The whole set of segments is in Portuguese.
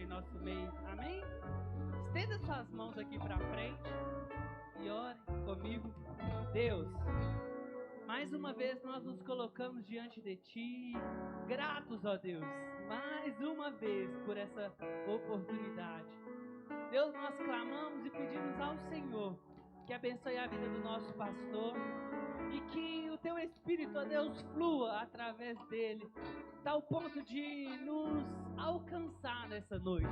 em nosso meio. Amém? Estenda suas mãos aqui para frente e ore comigo. Deus, mais uma vez nós nos colocamos diante de Ti, gratos, ó Deus, mais uma vez por essa oportunidade. Deus, nós clamamos e pedimos ao Senhor que abençoe a vida do nosso pastor e que o Teu Espírito, ó Deus, flua através dele, tal ponto de nos alcançar nessa noite.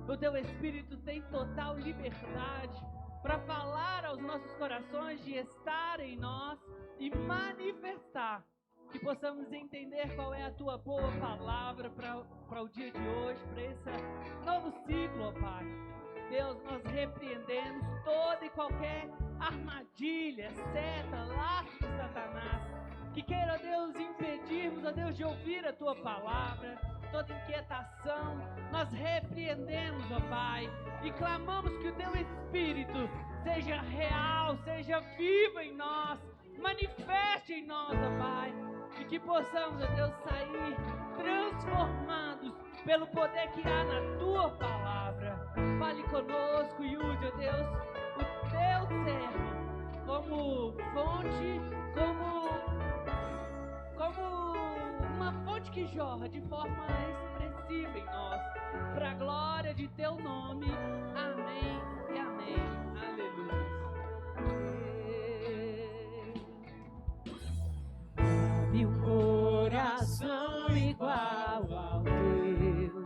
O Teu Espírito tem total liberdade para falar aos nossos corações, de estar em nós e manifestar, que possamos entender qual é a Tua boa palavra para o dia de hoje, para esse novo ciclo, ó Pai. Deus, nós repreendemos toda e qualquer armadilha, seta, laço de Satanás, que queira, ó Deus, impedirmos, ó Deus, de ouvir a Tua palavra, toda inquietação, nós repreendemos, ó Pai, e clamamos que o Teu Espírito seja real, seja vivo em nós, manifeste em nós, ó Pai, e que possamos, ó Deus, sair transformados pelo poder que há na Tua palavra. Fale conosco e use, ó Deus, o Teu servo como fonte, como uma fonte que jorra de forma expressiva em nós, para a glória de Teu nome. Amém e amém. Aleluia. Dá-me um coração igual ao Teu,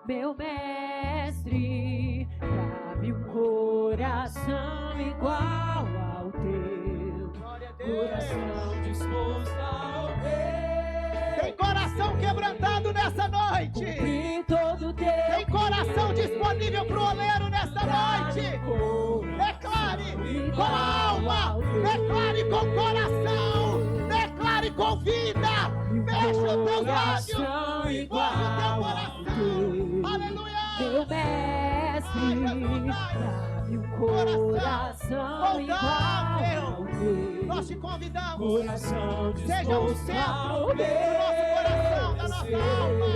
meu mestre. Dá-me um coração igual ao Teu, coração disposto ao obedecer. Tem coração quebrantado nessa noite. Tem coração disponível pro oleiro nessa noite. Declare com a alma, declare com o coração, declare com vida. Fecha os teus lábios, ouve o teu coração. Aleluia. Meu mestre, dá-me um coração igual ao Teu. Nós te convidamos. Coração Seja o centro do nosso coração, da nossa alma.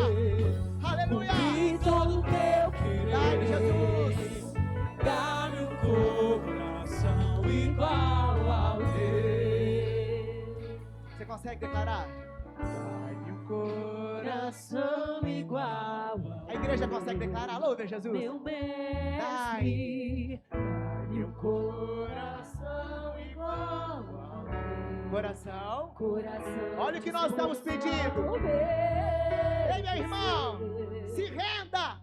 Aleluia. E todo o Teu querer. Dai-me, Jesus. Dá-me um coração igual ao Teu. Você consegue declarar? Dá-me um coração igual ao A igreja consegue declarar? Louve, Jesus. meu mestre. Dá-me um coração igual ao Teu. Coração. Coração. Olha o que nós estamos pedindo. Ei, meu irmão, se renda.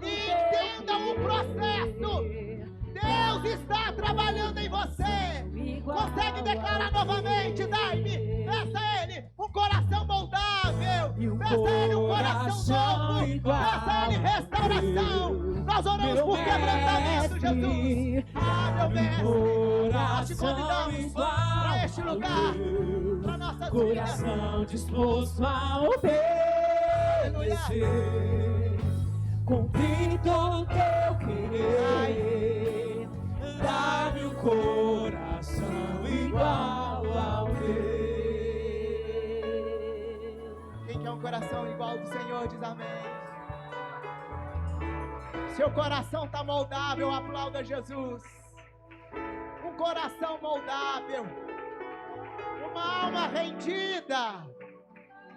E entenda o processo. Deus está trabalhando em você. Consegue declarar novamente? Dai-me, peça a Ele um coração moldável. Peça a Ele um coração novo. Peça a Ele restauração. Nós oramos por quebrantamento, Jesus. Ah, meu mestre, nós te convidamos para este lugar, para nossas vidas. Coração disposto a obedecer, cumprir todo o Teu querer. Dá-me um coração igual ao Teu. Quem quer um coração igual ao do Senhor, diz amém. Seu coração está moldável, aplauda Jesus. Um coração moldável, uma alma rendida.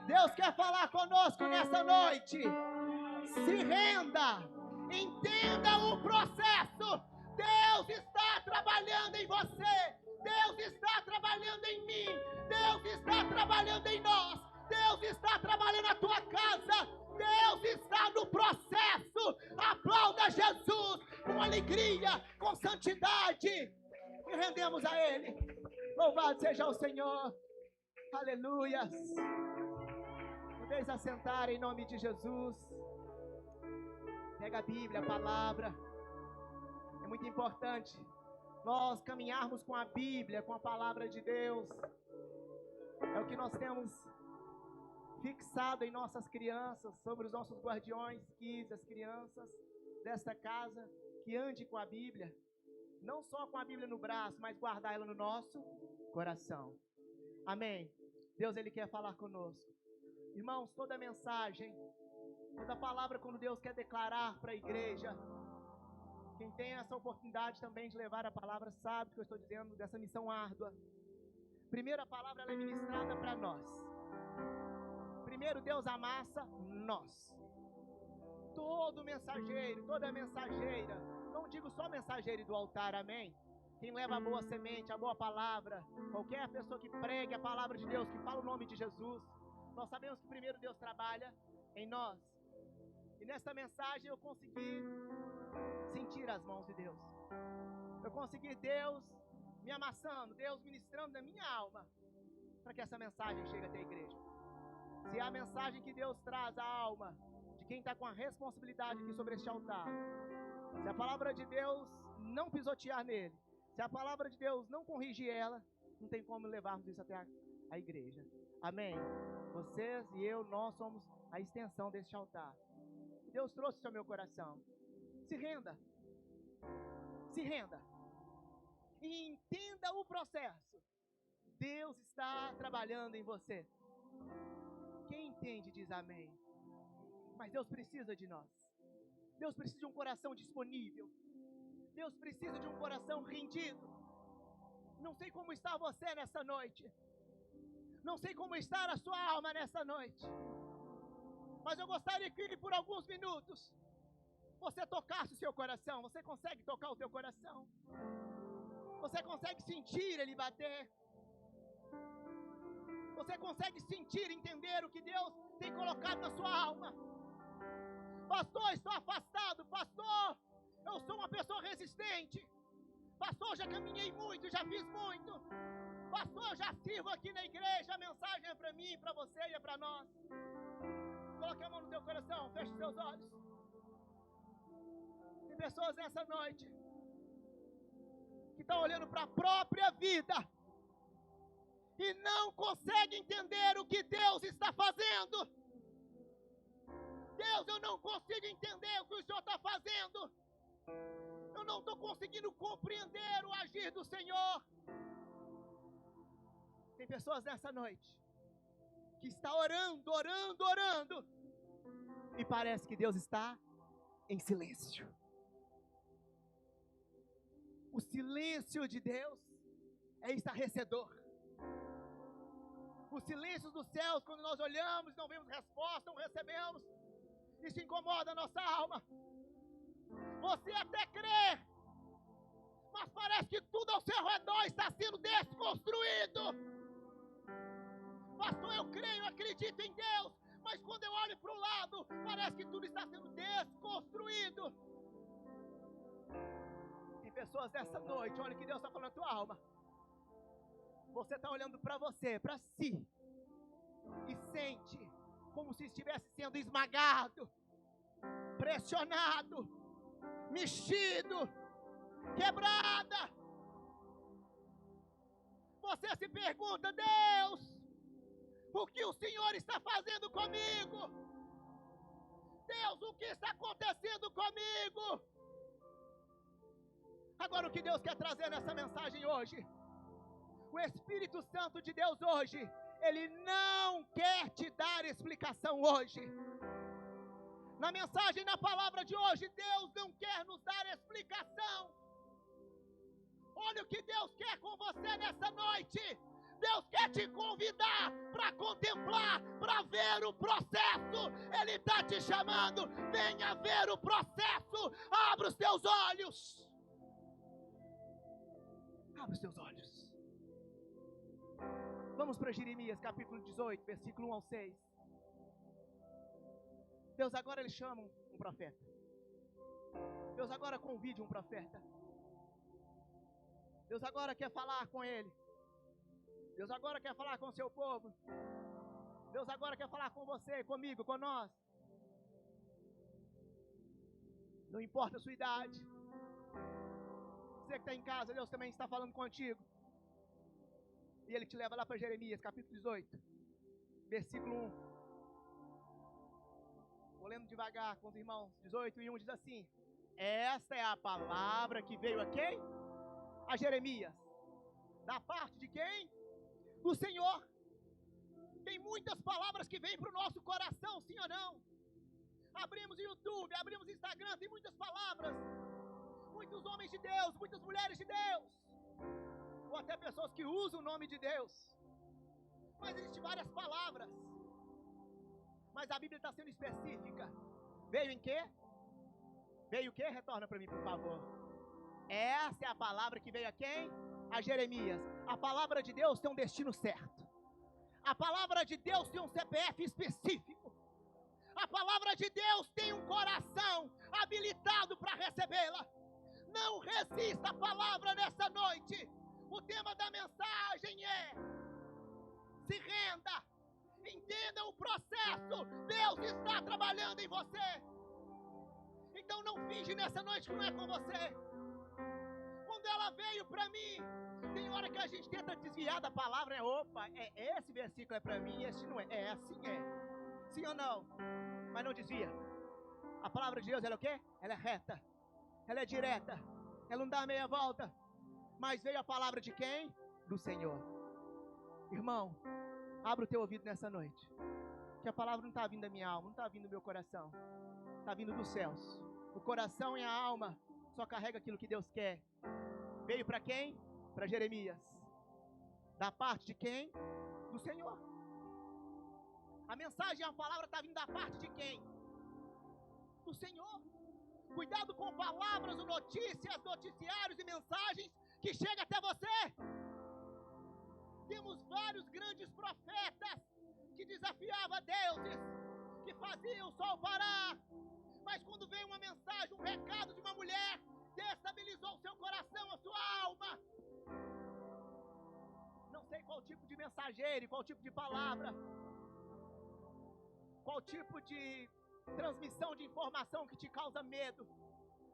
Deus quer falar conosco nessa noite. Se renda, entenda o processo. Deus está trabalhando em você. Deus está trabalhando em mim. Deus está trabalhando em nós. Deus está trabalhando na tua casa. Deus está no processo. Aplauda Jesus com alegria, com santidade. E rendemos a Ele. Louvado seja o Senhor. Aleluias. Podeis assentar em nome de Jesus. Pega a Bíblia, a palavra. É muito importante nós caminharmos com a Bíblia, com a palavra de Deus. É o que nós temos fixado em nossas crianças, sobre os nossos guardiões, as crianças desta casa, que ande com a Bíblia, não só com a Bíblia no braço, mas guardar ela no nosso coração. Amém. Deus, Ele quer falar conosco. Irmãos, toda mensagem, Toda palavra, quando Deus quer declarar para a igreja, quem tem essa oportunidade também de levar a palavra sabe o que eu estou dizendo dessa missão árdua. Primeiro, a palavra ela é ministrada para nós. Primeiro, Deus amassa nós. Todo mensageiro, toda mensageira, não digo só mensageiro do altar, amém? Quem leva a boa semente, a boa palavra, qualquer pessoa que pregue a palavra de Deus, que fala o nome de Jesus, nós sabemos que primeiro Deus trabalha em nós. E nesta mensagem eu consegui sentir as mãos de Deus. Eu consegui Deus me amassando, Deus ministrando na minha alma, para que essa mensagem chegue até a igreja. Se é a mensagem que Deus traz à alma de quem está com a responsabilidade aqui sobre este altar, se a palavra de Deus não pisotear nele, se a palavra de Deus não corrigir ela, não tem como levarmos isso até a igreja. Amém? Vocês e eu, nós somos a extensão deste altar. Deus trouxe isso ao meu coração. Se renda. Se renda. E entenda o processo. Deus está trabalhando em você. Quem entende diz amém. Mas Deus precisa de nós. Deus precisa de um coração disponível. Deus precisa de um coração rendido. Não sei como está você nessa noite. Não sei como está a sua alma nessa noite. Mas eu gostaria que por alguns minutos você tocasse o seu coração. Você consegue tocar o teu coração? Você consegue sentir ele bater? Você consegue sentir, entender o que Deus tem colocado na sua alma? Pastor, estou afastado. Pastor, eu sou uma pessoa resistente. Pastor, já caminhei muito, já fiz muito. Pastor, já sirvo aqui na igreja. A mensagem é para mim, para você e é para nós. Coloque a mão no teu coração, feche os seus olhos. Tem pessoas nessa noite que estão olhando para a própria vida e não conseguem entender o que Deus está fazendo. Deus, eu não consigo entender o que o Senhor está fazendo. Eu não estou conseguindo compreender o agir do Senhor. Tem pessoas nessa noite que está orando, orando, orando, e parece que Deus está em silêncio. O silêncio de Deus é estarrecedor. O silêncio dos céus, quando nós olhamos, não vemos resposta, não recebemos, isso incomoda a nossa alma. Você até crê, mas parece que tudo ao seu redor está sendo desconstruído. Pastor, eu creio, acredito em Deus, mas quando eu olho para o lado, parece que tudo está sendo desconstruído. Tem pessoas nessa noite, olha o que Deus está falando na tua alma. Você está olhando para você, para si, e sente como se estivesse sendo esmagado, pressionado, mexido, quebrada. Você se pergunta, Deus, o que o Senhor está fazendo comigo? Deus, o que está acontecendo comigo? Agora o que Deus quer trazer nessa mensagem hoje? O Espírito Santo de Deus hoje, Ele não quer te dar explicação hoje. Na mensagem, na palavra de hoje, Deus não quer nos dar explicação. Olha o que Deus quer com você nessa noite. Deus quer te convidar para contemplar, para ver o processo. Ele está te chamando. Venha ver o processo. Abra os teus olhos. Abra os teus olhos. Vamos para Jeremias capítulo 18, versículo 1 ao 6. Deus agora ele chama um profeta. Deus agora convide um profeta. Deus agora quer falar com ele. Deus agora quer falar com o seu povo. Deus agora quer falar com você, comigo, com nós. Não importa a sua idade. Você que está em casa, Deus também está falando contigo. E Ele te leva lá para Jeremias, capítulo 18, versículo 1. Vou lendo devagar com os irmãos. 18 e 1 diz assim: esta é a palavra que veio a quem? A Jeremias. Da parte de quem? Do Senhor. Tem muitas palavras que vêm para o nosso coração, sim ou não? abrimos o YouTube, abrimos o Instagram, tem muitas palavras, muitos homens de Deus, muitas mulheres de Deus, ou até pessoas que usam o nome de Deus, mas existem várias palavras, mas a Bíblia está sendo específica. Veio em quê? Veio o quê? Retorna para mim, por favor. Essa é a palavra que veio a quem? A Jeremias. A palavra de Deus tem um destino certo. A palavra de Deus tem um CPF específico. A palavra de Deus tem um coração habilitado para recebê-la. Não resista à palavra nessa noite. O tema da mensagem é: se renda, entenda o processo. Deus está trabalhando em você. Então não finge nessa noite que não é com você. Quando ela veio para mim, tem hora que a gente tenta desviar da palavra, opa, esse versículo é para mim, esse não é, assim é, sim ou não? Mas não desvia. A palavra de Deus, ela é o quê? Ela é reta, ela é direta, ela não dá meia volta. Mas veio a palavra de quem? Do Senhor. Irmão, abra o teu ouvido nessa noite, que a palavra não está vindo da minha alma, não está vindo do meu coração, está vindo dos céus. O coração e a alma só carrega aquilo que Deus quer. Veio para quem? Para Jeremias. Da parte de quem? Do Senhor. A mensagem, a palavra está vindo da parte de quem? Do Senhor. Cuidado com palavras, notícias, noticiários e mensagens que chegam até você. Temos vários grandes profetas que desafiavam deuses, que faziam o sol parar. Mas quando veio uma mensagem, um recado de uma mulher, destabilizou o seu coração, a sua alma. Não sei qual tipo de mensageiro, qual tipo de palavra, qual tipo de transmissão de informação que te causa medo.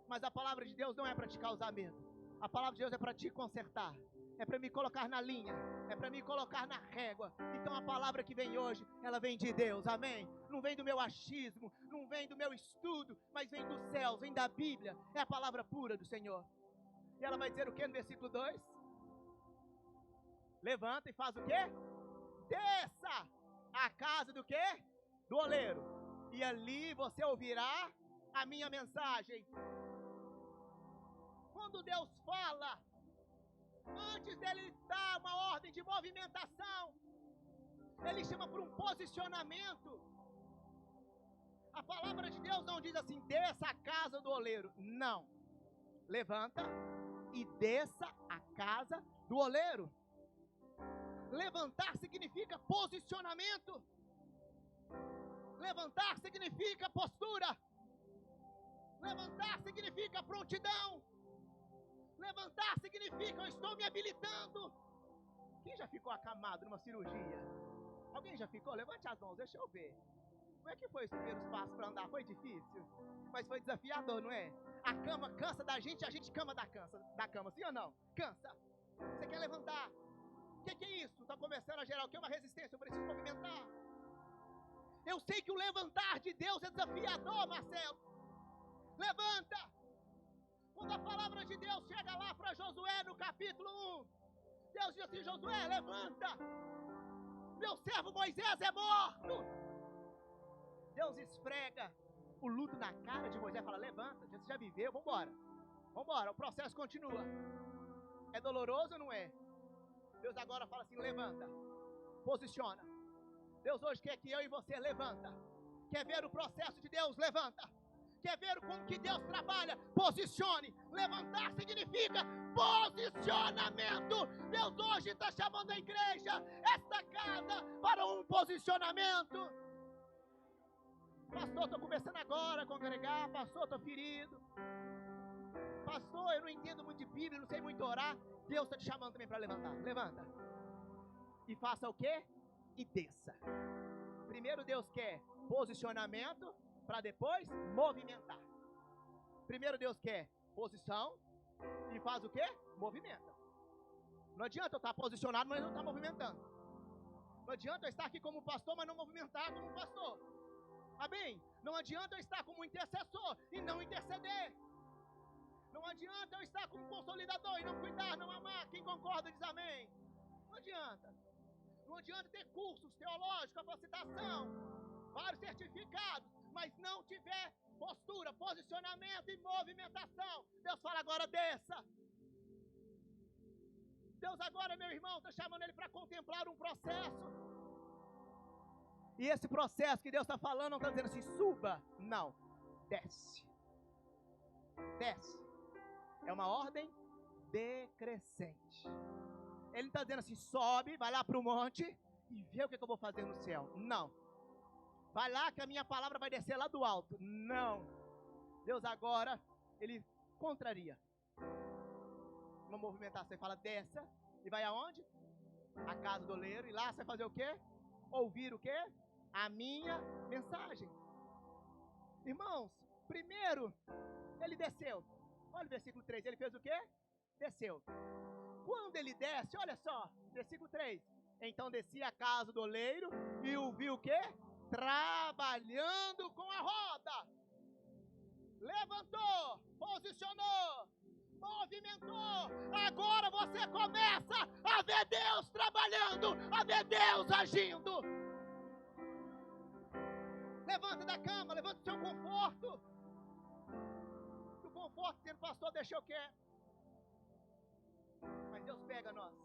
Mas a palavra de Deus não é para te causar medo. A palavra de Deus é para te consertar. É para me colocar na linha. É para me colocar na régua. Então a palavra que vem hoje, ela vem de Deus, amém? Não vem do meu achismo, não vem do meu estudo, mas vem dos céus, vem da Bíblia. É a palavra pura do Senhor. E ela vai dizer o que no versículo 2? Levanta e faz o quê? Desça à casa do quê? Do oleiro. E ali você ouvirá a minha mensagem. Quando Deus fala, antes dele dar uma ordem de movimentação, ele chama por um posicionamento. A palavra de Deus não diz assim: desça a casa do oleiro. Não. Levanta e desça a casa do oleiro. Levantar significa posicionamento. Levantar significa postura. Levantar significa prontidão. Levantar significa eu estou me habilitando. Quem já ficou acamado numa cirurgia? Alguém já ficou? Levante as mãos, deixa eu ver. Como é que foi os primeiros passos para andar? Foi difícil? Mas foi desafiador, não é? A cama cansa da gente, a gente cama da cama, sim ou não? Cansa. Você quer levantar? O que é isso? Está começando a gerar o que? Uma resistência, eu preciso movimentar. Eu sei que o levantar de Deus é desafiador, Marcelo. Levanta. Quando a palavra de Deus chega lá para Josué no capítulo 1, Deus diz assim: Josué, levanta. Meu servo Moisés é morto. Deus esfrega o luto na cara de Moisés e fala: levanta, você já viveu, vambora. Vambora, o processo continua. É doloroso ou não é? Deus agora fala assim: levanta, posiciona. Deus hoje quer que eu e você levanta. Quer ver o processo de Deus? Levanta. Quer ver como que Deus trabalha? Posicione. Levantar significa posicionamento. Deus hoje está chamando a igreja, esta casa, para um posicionamento. Pastor, estou começando agora a congregar. Pastor, estou ferido. Pastor, eu não entendo muito de Bíblia, não sei muito orar. Deus está te chamando também para levantar. Levanta. E faça o quê? E desça. Primeiro Deus quer posicionamento, para depois movimentar. Primeiro Deus quer posição e faz o quê? Movimenta. Não adianta eu estar posicionado, mas não estar movimentando. Não adianta eu estar aqui como pastor, mas não movimentar como pastor. Amém? Não adianta eu estar como intercessor e não interceder. Não adianta eu estar como consolidador e não cuidar, não amar. Quem concorda diz amém. Não adianta. Não adianta ter cursos teológicos, capacitação, vários certificados, mas não tiver postura, posicionamento e movimentação, Deus fala: agora desça. Deus agora, meu irmão, está chamando ele para contemplar um processo. E esse processo que Deus está falando, não está dizendo assim, suba. Não, desce. Desce. É uma ordem decrescente. Ele não está dizendo assim, sobe, vai lá para o monte e vê o que eu vou fazer no céu. Não. Vai lá que a minha palavra vai descer lá do alto. Não. Deus agora, ele contraria. Uma movimentação, ele fala, desça, e vai aonde? A casa do oleiro, e lá você vai fazer o quê? Ouvir o quê? A minha mensagem. Irmãos, primeiro, ele desceu. Olha o versículo 3, ele fez o quê? Desceu. Quando ele desce, olha só, versículo 3. Então descia a casa do oleiro e o viu o quê? Trabalhando com a roda. Levantou, posicionou, movimentou. Agora você começa a ver Deus trabalhando, a ver Deus agindo. Levanta da cama, levanta do seu conforto. O conforto sendo pastor deixou o quê? Mas Deus pega nós.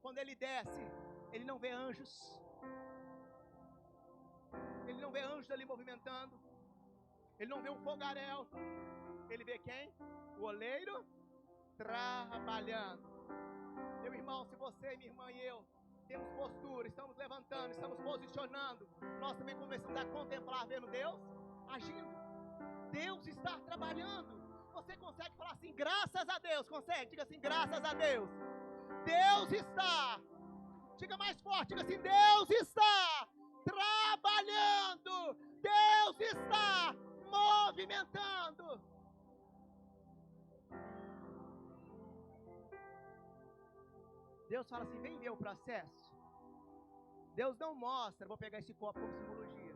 Quando ele desce, ele não vê anjos. Ele não vê anjos ali movimentando. Ele não vê um fogaréu. Ele vê quem? O oleiro trabalhando. Meu irmão, se você, minha irmã e eu temos postura, estamos levantando, estamos posicionando, nós também começamos a contemplar, vendo Deus agindo. Deus está trabalhando. Você consegue falar assim, graças a Deus? Consegue? Diga assim, graças a Deus. Deus está. Diga mais forte, diga assim, Deus está trabalhando. Deus está movimentando. Deus fala assim, vem ver o processo. Deus não mostra, vou pegar esse copo como simbologia.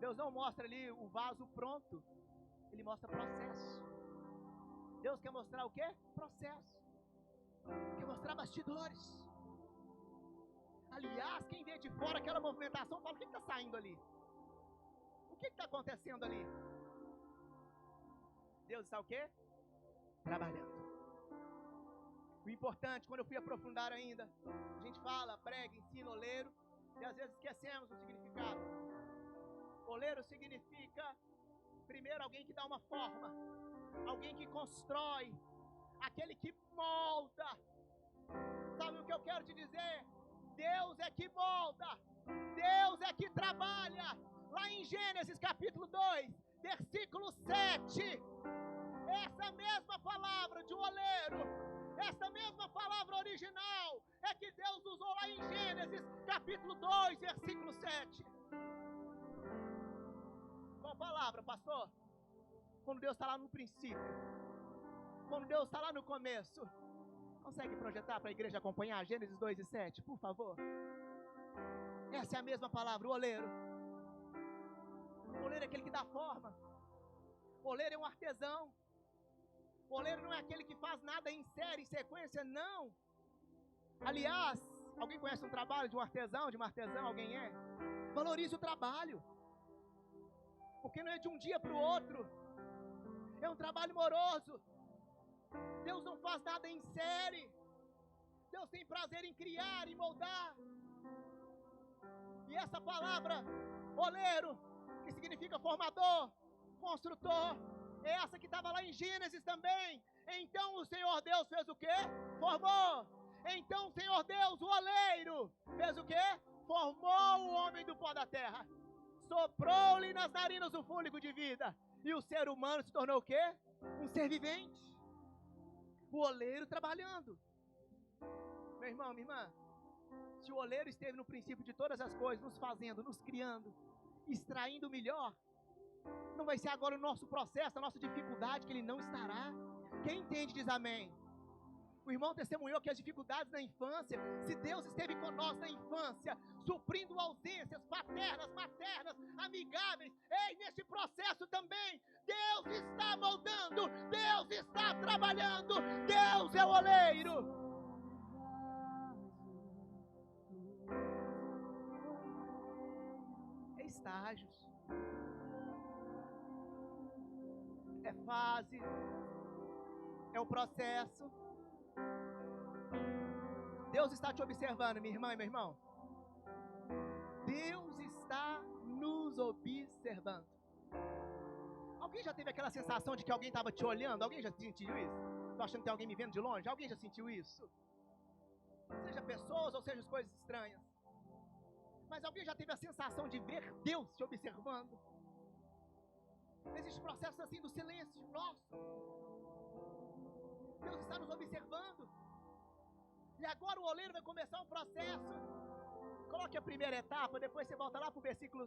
Deus não mostra ali o vaso pronto. Ele mostra processo. Deus quer mostrar o quê? Processo. Quer mostrar bastidores. Aliás, quem vê de fora aquela movimentação fala, o que está saindo ali? O que está acontecendo ali? Deus está o quê? Trabalhando. O importante, quando eu fui aprofundar ainda, a gente fala, prega, ensina, oleiro, e às vezes esquecemos o significado. Oleiro significa, primeiro, alguém que dá uma forma, alguém que constrói, aquele que molda. Sabe o que eu quero te dizer? Deus é que molda, Deus é que trabalha. Lá em Gênesis capítulo 2, versículo 7, essa mesma palavra de oleiro, essa mesma palavra original é que Deus usou lá em Gênesis capítulo 2, versículo 7. Qual palavra, pastor? Quando Deus está lá no princípio, quando Deus está lá no começo. Consegue projetar para a igreja acompanhar Gênesis 2 e 7, por favor? Essa é a mesma palavra, o oleiro. O oleiro é aquele que dá forma. O oleiro é um artesão. O oleiro não é aquele que faz nada em série, em sequência, não. Aliás, alguém conhece um trabalho de um artesão, de uma artesã? Alguém é? Valorize o trabalho. Porque não é de um dia para o outro. É um trabalho moroso. Deus não faz nada em série. Deus tem prazer em criar, em moldar. E essa palavra, oleiro, que significa formador, construtor, é essa que estava lá em Gênesis também. Então o Senhor Deus fez o quê? Formou. Então o Senhor Deus, o oleiro, fez o quê? Formou o homem do pó da terra. Soprou-lhe nas narinas o fôlego de vida. E o ser humano se tornou o quê? Um ser vivente. O oleiro trabalhando. Meu irmão, minha irmã, se o oleiro esteve no princípio de todas as coisas, nos fazendo, nos criando, extraindo o melhor, não vai ser agora o nosso processo, a nossa dificuldade que ele não estará. Quem entende diz amém. O irmão testemunhou que as dificuldades na infância, se Deus esteve conosco na infância, suprindo ausências paternas, maternas, amigáveis, ei, nesse processo também, Deus está moldando, Deus está trabalhando, Deus é o oleiro. É estágios. É fase, é o processo. Deus está te observando, minha irmã e meu irmão. Deus está nos observando. Alguém já teve aquela sensação de que alguém estava te olhando? Alguém já sentiu isso? Estou achando que tem alguém me vendo de longe? Alguém já sentiu isso? Seja pessoas ou seja coisas estranhas. Mas alguém já teve a sensação de ver Deus te observando? Existe processo assim do silêncio nosso. Deus está nos observando. E agora o oleiro vai começar um processo. Coloque a primeira etapa, depois você volta lá para o versículo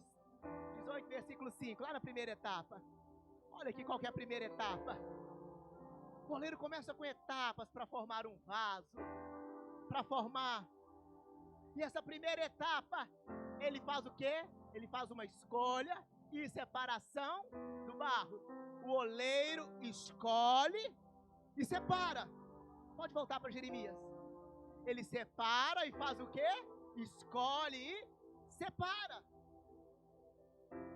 18, versículo 5, lá na primeira etapa. Olha aqui qual que é a primeira etapa. O oleiro começa com etapas para formar um vaso, para formar. E essa primeira etapa, ele faz o quê? Ele faz uma escolha e separação do barro. O oleiro escolhe e separa. Pode voltar para Jeremias. Ele separa e faz o quê? Escolhe e separa.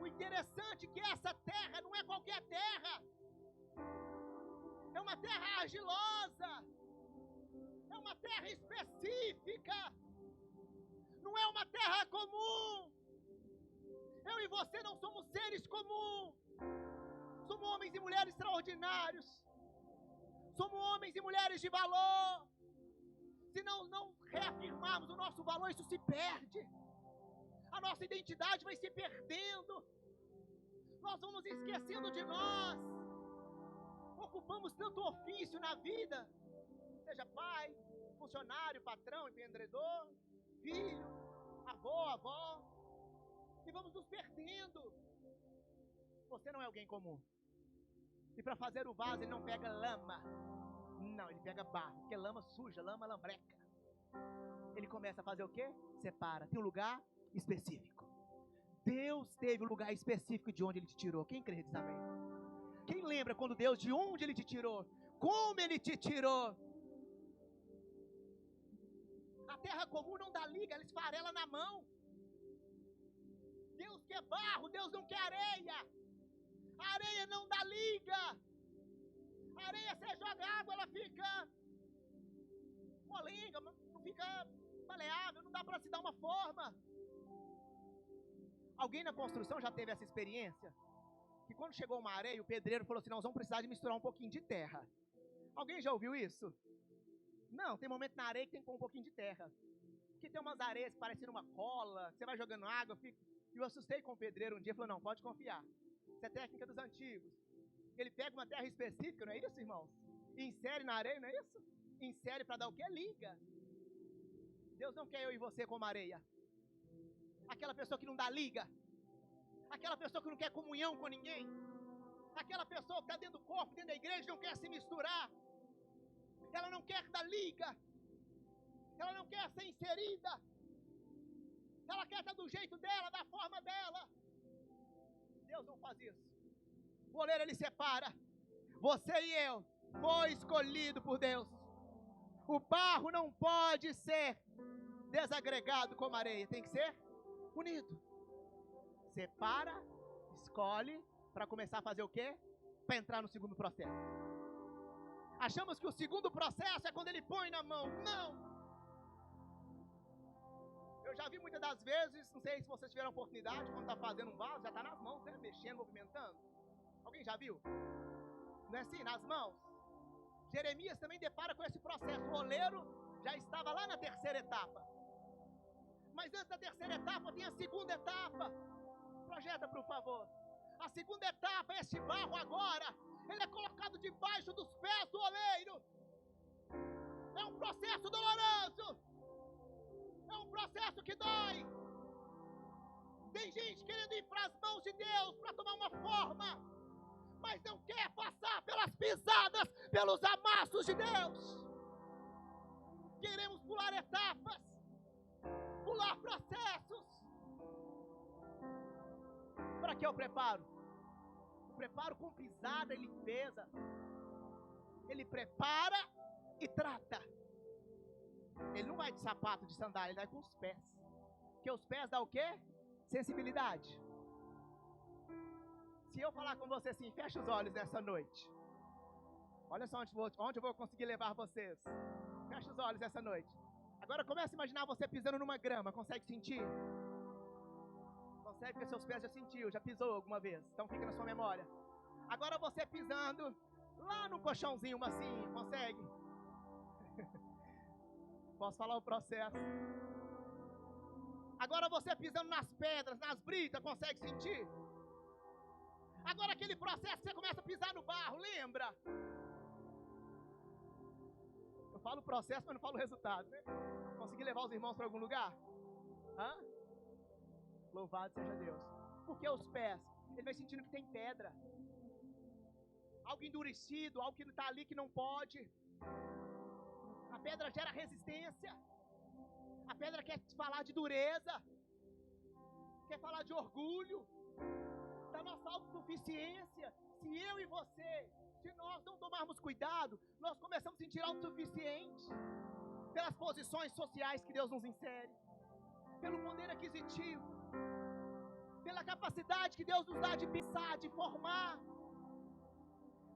O interessante é que essa terra não é qualquer terra. É uma terra argilosa. É uma terra específica. Não é uma terra comum. Eu e você não somos seres comuns. Somos homens e mulheres extraordinários. Somos homens e mulheres de valor. Se não reafirmarmos o nosso valor, isso se perde. A nossa identidade vai se perdendo. Nós vamos esquecendo de nós. Ocupamos tanto ofício na vida. Seja pai, funcionário, patrão, empreendedor, filho, avô, avó. E vamos nos perdendo. Você não é alguém comum. E para fazer o vaso ele não pega lama. Não, ele pega barro, porque é lama suja, lama lambreca. Ele começa a fazer o quê? Separa. Tem um lugar específico. Deus teve um lugar específico de onde Ele te tirou. Quem crê diz amém? Quem lembra quando Deus, de onde Ele te tirou? Como Ele te tirou? A terra comum não dá liga, ela esfarela na mão. Deus quer barro, Deus não quer areia. A areia não dá liga. A areia, você joga água, ela fica molenga, não fica maleável, não dá para se dar uma forma. Alguém na construção já teve essa experiência? Que quando chegou uma areia, o pedreiro falou assim, nós vamos precisar de misturar um pouquinho de terra. Alguém já ouviu isso? Não, tem momento na areia que tem que pôr um pouquinho de terra. Porque tem umas areias que parecem uma cola, você vai jogando água, fica... E eu assustei com o pedreiro um dia, falou, não, pode confiar. Isso é técnica dos antigos. Ele pega uma terra específica, não é isso, irmãos? E insere na areia, não é isso? Insere para dar o quê? Liga. Deus não quer eu e você como areia. Aquela pessoa que não dá liga. Aquela pessoa que não quer comunhão com ninguém. Aquela pessoa que está dentro do corpo, dentro da igreja, não quer se misturar. Ela não quer dar liga. Ela não quer ser inserida. Ela quer estar do jeito dela, da forma dela. Deus não faz isso. O oleiro ele separa. Você e eu foi escolhido por Deus. O barro não pode ser desagregado como areia. Tem que ser unido. Separa, escolhe para começar a fazer o quê? Para entrar no segundo processo. Achamos que o segundo processo é quando ele põe na mão. Não. Eu já vi muitas das vezes, não sei se vocês tiveram oportunidade, quando está fazendo um vaso, já está nas mãos, né? Mexendo, movimentando. Alguém já viu? Não é assim? Nas mãos. Jeremias também depara com esse processo. O oleiro já estava lá na terceira etapa. Mas antes da terceira etapa tem a segunda etapa. Projeta, por favor. A segunda etapa, esse barro agora, ele é colocado debaixo dos pés do oleiro. É um processo doloroso. É um processo que dói. Tem gente querendo ir para as mãos de Deus para tomar uma forma, mas não quer passar pelas pisadas, pelos amassos de Deus. Queremos pular etapas, pular processos. Para que eu preparo? O preparo com pisada e limpeza. Ele prepara e trata. Ele não vai de sapato, de sandália, ele vai com os pés. Porque os pés dão o quê? Sensibilidade. Se eu falar com você assim, fecha os olhos nessa noite. Olha só onde eu vou conseguir levar vocês. Fecha os olhos essa noite. Agora comece a imaginar você pisando numa grama. Consegue sentir? Consegue, porque seus pés já sentiu, já pisou alguma vez. Então fica na sua memória. Agora você pisando lá no colchãozinho macio. Consegue? Posso falar o processo? Agora você pisando nas pedras, nas britas. Consegue sentir? Agora aquele processo que você começa a pisar no barro. Lembra? Eu falo o processo, mas não falo o resultado, né? Consegui levar os irmãos para algum lugar? Hã? Louvado seja Deus. Porque os pés, ele vai sentindo que tem pedra. Algo endurecido, algo que está ali que não pode. A pedra gera resistência. A pedra quer falar de dureza. Quer falar de orgulho. Da nossa autossuficiência. Se eu e você, se nós não tomarmos cuidado, nós começamos a sentir autossuficiente. Pelas posições sociais que Deus nos insere. Pelo poder aquisitivo. Pela capacidade que Deus nos dá de pensar, de formar.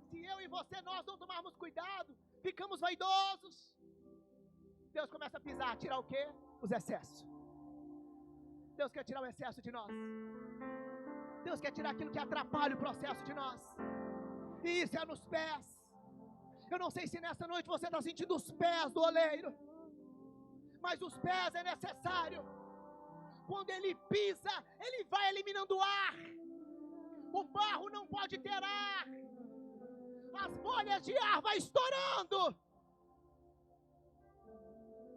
Se eu e você, nós não tomarmos cuidado, ficamos vaidosos. Deus começa a pisar, tirar o quê? Os excessos. Deus quer tirar o excesso de nós. Deus quer tirar aquilo que atrapalha o processo de nós. E isso é nos pés. Eu não sei se nessa noite você está sentindo os pés do oleiro. Mas os pés é necessário. Quando ele pisa, ele vai eliminando o ar. O barro não pode ter ar. As bolhas de ar vai estourando.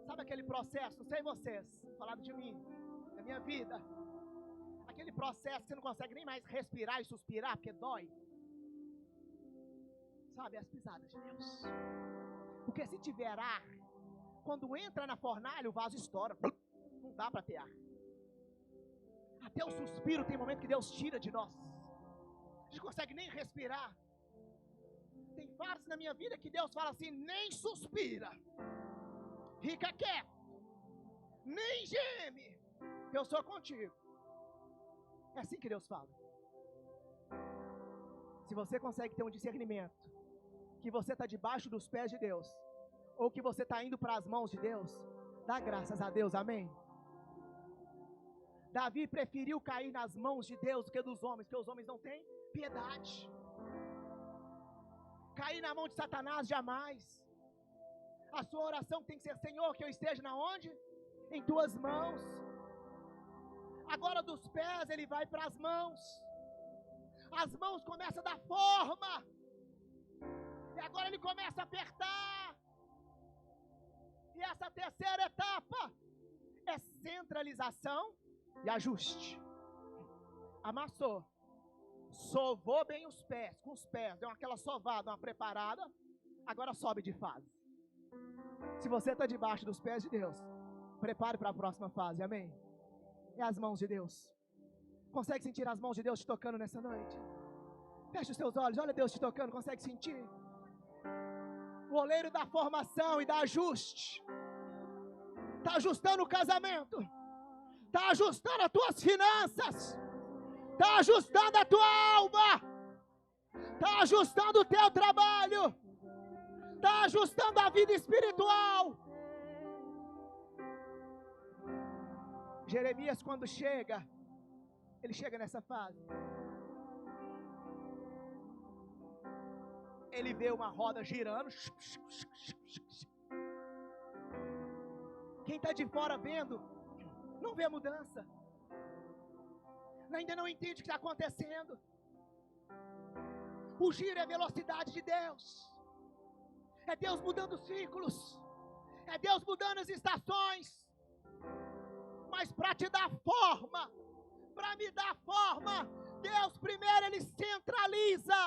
Sabe aquele processo, não sei vocês, falaram de mim, da minha vida. Aquele processo que você não consegue nem mais respirar e suspirar, porque dói. Sabe, as pisadas de Deus. Porque se tiver ar, quando entra na fornalha, o vaso estoura. Não dá para ter ar. Até o suspiro tem momento que Deus tira de nós. A gente não consegue nem respirar. Tem fases na minha vida que Deus fala assim, nem suspira. Fica quieto. Nem geme. Eu sou contigo. É assim que Deus fala. Se você consegue ter um discernimento, que você está debaixo dos pés de Deus, ou que você está indo para as mãos de Deus, dá graças a Deus, amém? Davi preferiu cair nas mãos de Deus do que dos homens, porque os homens não têm piedade. Cair na mão de Satanás jamais. A sua oração tem que ser, Senhor, que eu esteja na onde? Em tuas mãos. Agora dos pés ele vai para as mãos. As mãos começam a dar forma. E agora ele começa a apertar. E essa terceira etapa é centralização e ajuste. Amassou. Sovou bem os pés, com os pés, deu aquela sovada, uma preparada. Agora sobe de fase. Se você está debaixo dos pés de Deus, prepare para a próxima fase, amém? É as mãos de Deus. Consegue sentir as mãos de Deus te tocando nessa noite? Feche os seus olhos, olha Deus te tocando, consegue sentir? O oleiro da formação e da ajuste. Está ajustando o casamento. Está ajustando as tuas finanças. Está ajustando a tua alma. Está ajustando o teu trabalho. Está ajustando a vida espiritual. Jeremias, quando chega, ele chega nessa fase. Ele vê uma roda girando. Quem está de fora vendo, não vê mudança. Ainda não entende o que está acontecendo. O giro é a velocidade de Deus. É Deus mudando ciclos. É Deus mudando as estações. Mas para te dar forma, para me dar forma, Deus primeiro ele centraliza.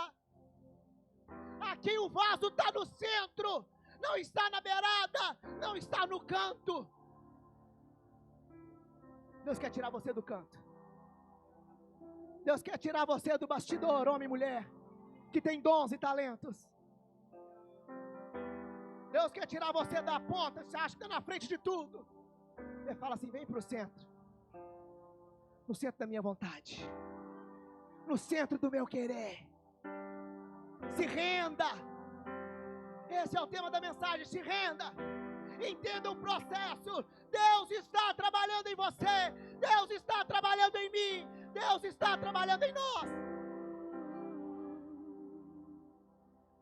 Aqui o vaso está no centro, não está na beirada, não está no canto. Deus quer tirar você do canto. Deus quer tirar você do bastidor, homem e mulher, que tem dons e talentos. Deus quer tirar você da ponta, você acha que está na frente de tudo. Ele fala assim, vem para o centro. No centro da minha vontade. no centro do meu querer. Se renda. Esse é o tema da mensagem, se renda. Entenda o processo. Deus está trabalhando em você. Deus está trabalhando em mim. Deus está trabalhando em nós.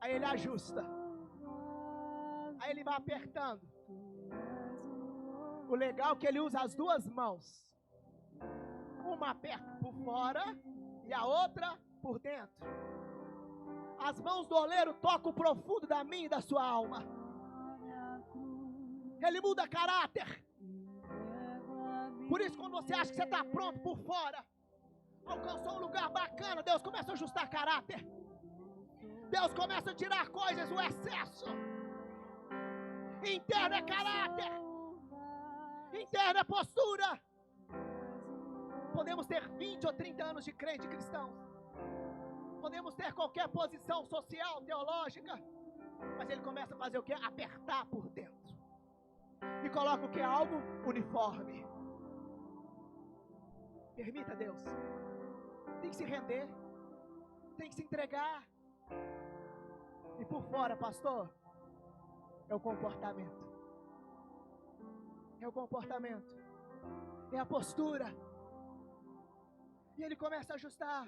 Aí ele ajusta. Aí ele vai apertando. O legal é que ele usa as duas mãos. Uma aperta por fora e a outra por dentro. As mãos do oleiro tocam o profundo da minha e da sua alma. Ele muda caráter. Por isso, quando você acha que você está pronto por fora, alcançou um lugar bacana, Deus começa a ajustar caráter. Deus começa a tirar coisas, o excesso. Interno é caráter. Interno é postura. Podemos ter 20 ou 30 anos de crente cristão. Podemos ter qualquer posição social, teológica. Mas ele começa a fazer o quê? Apertar por dentro. E coloca o que? Algo uniforme. Permita, Deus. Tem que se render. Tem que se entregar. E por fora, pastor, é o comportamento. É o comportamento. É a postura. E ele começa a ajustar.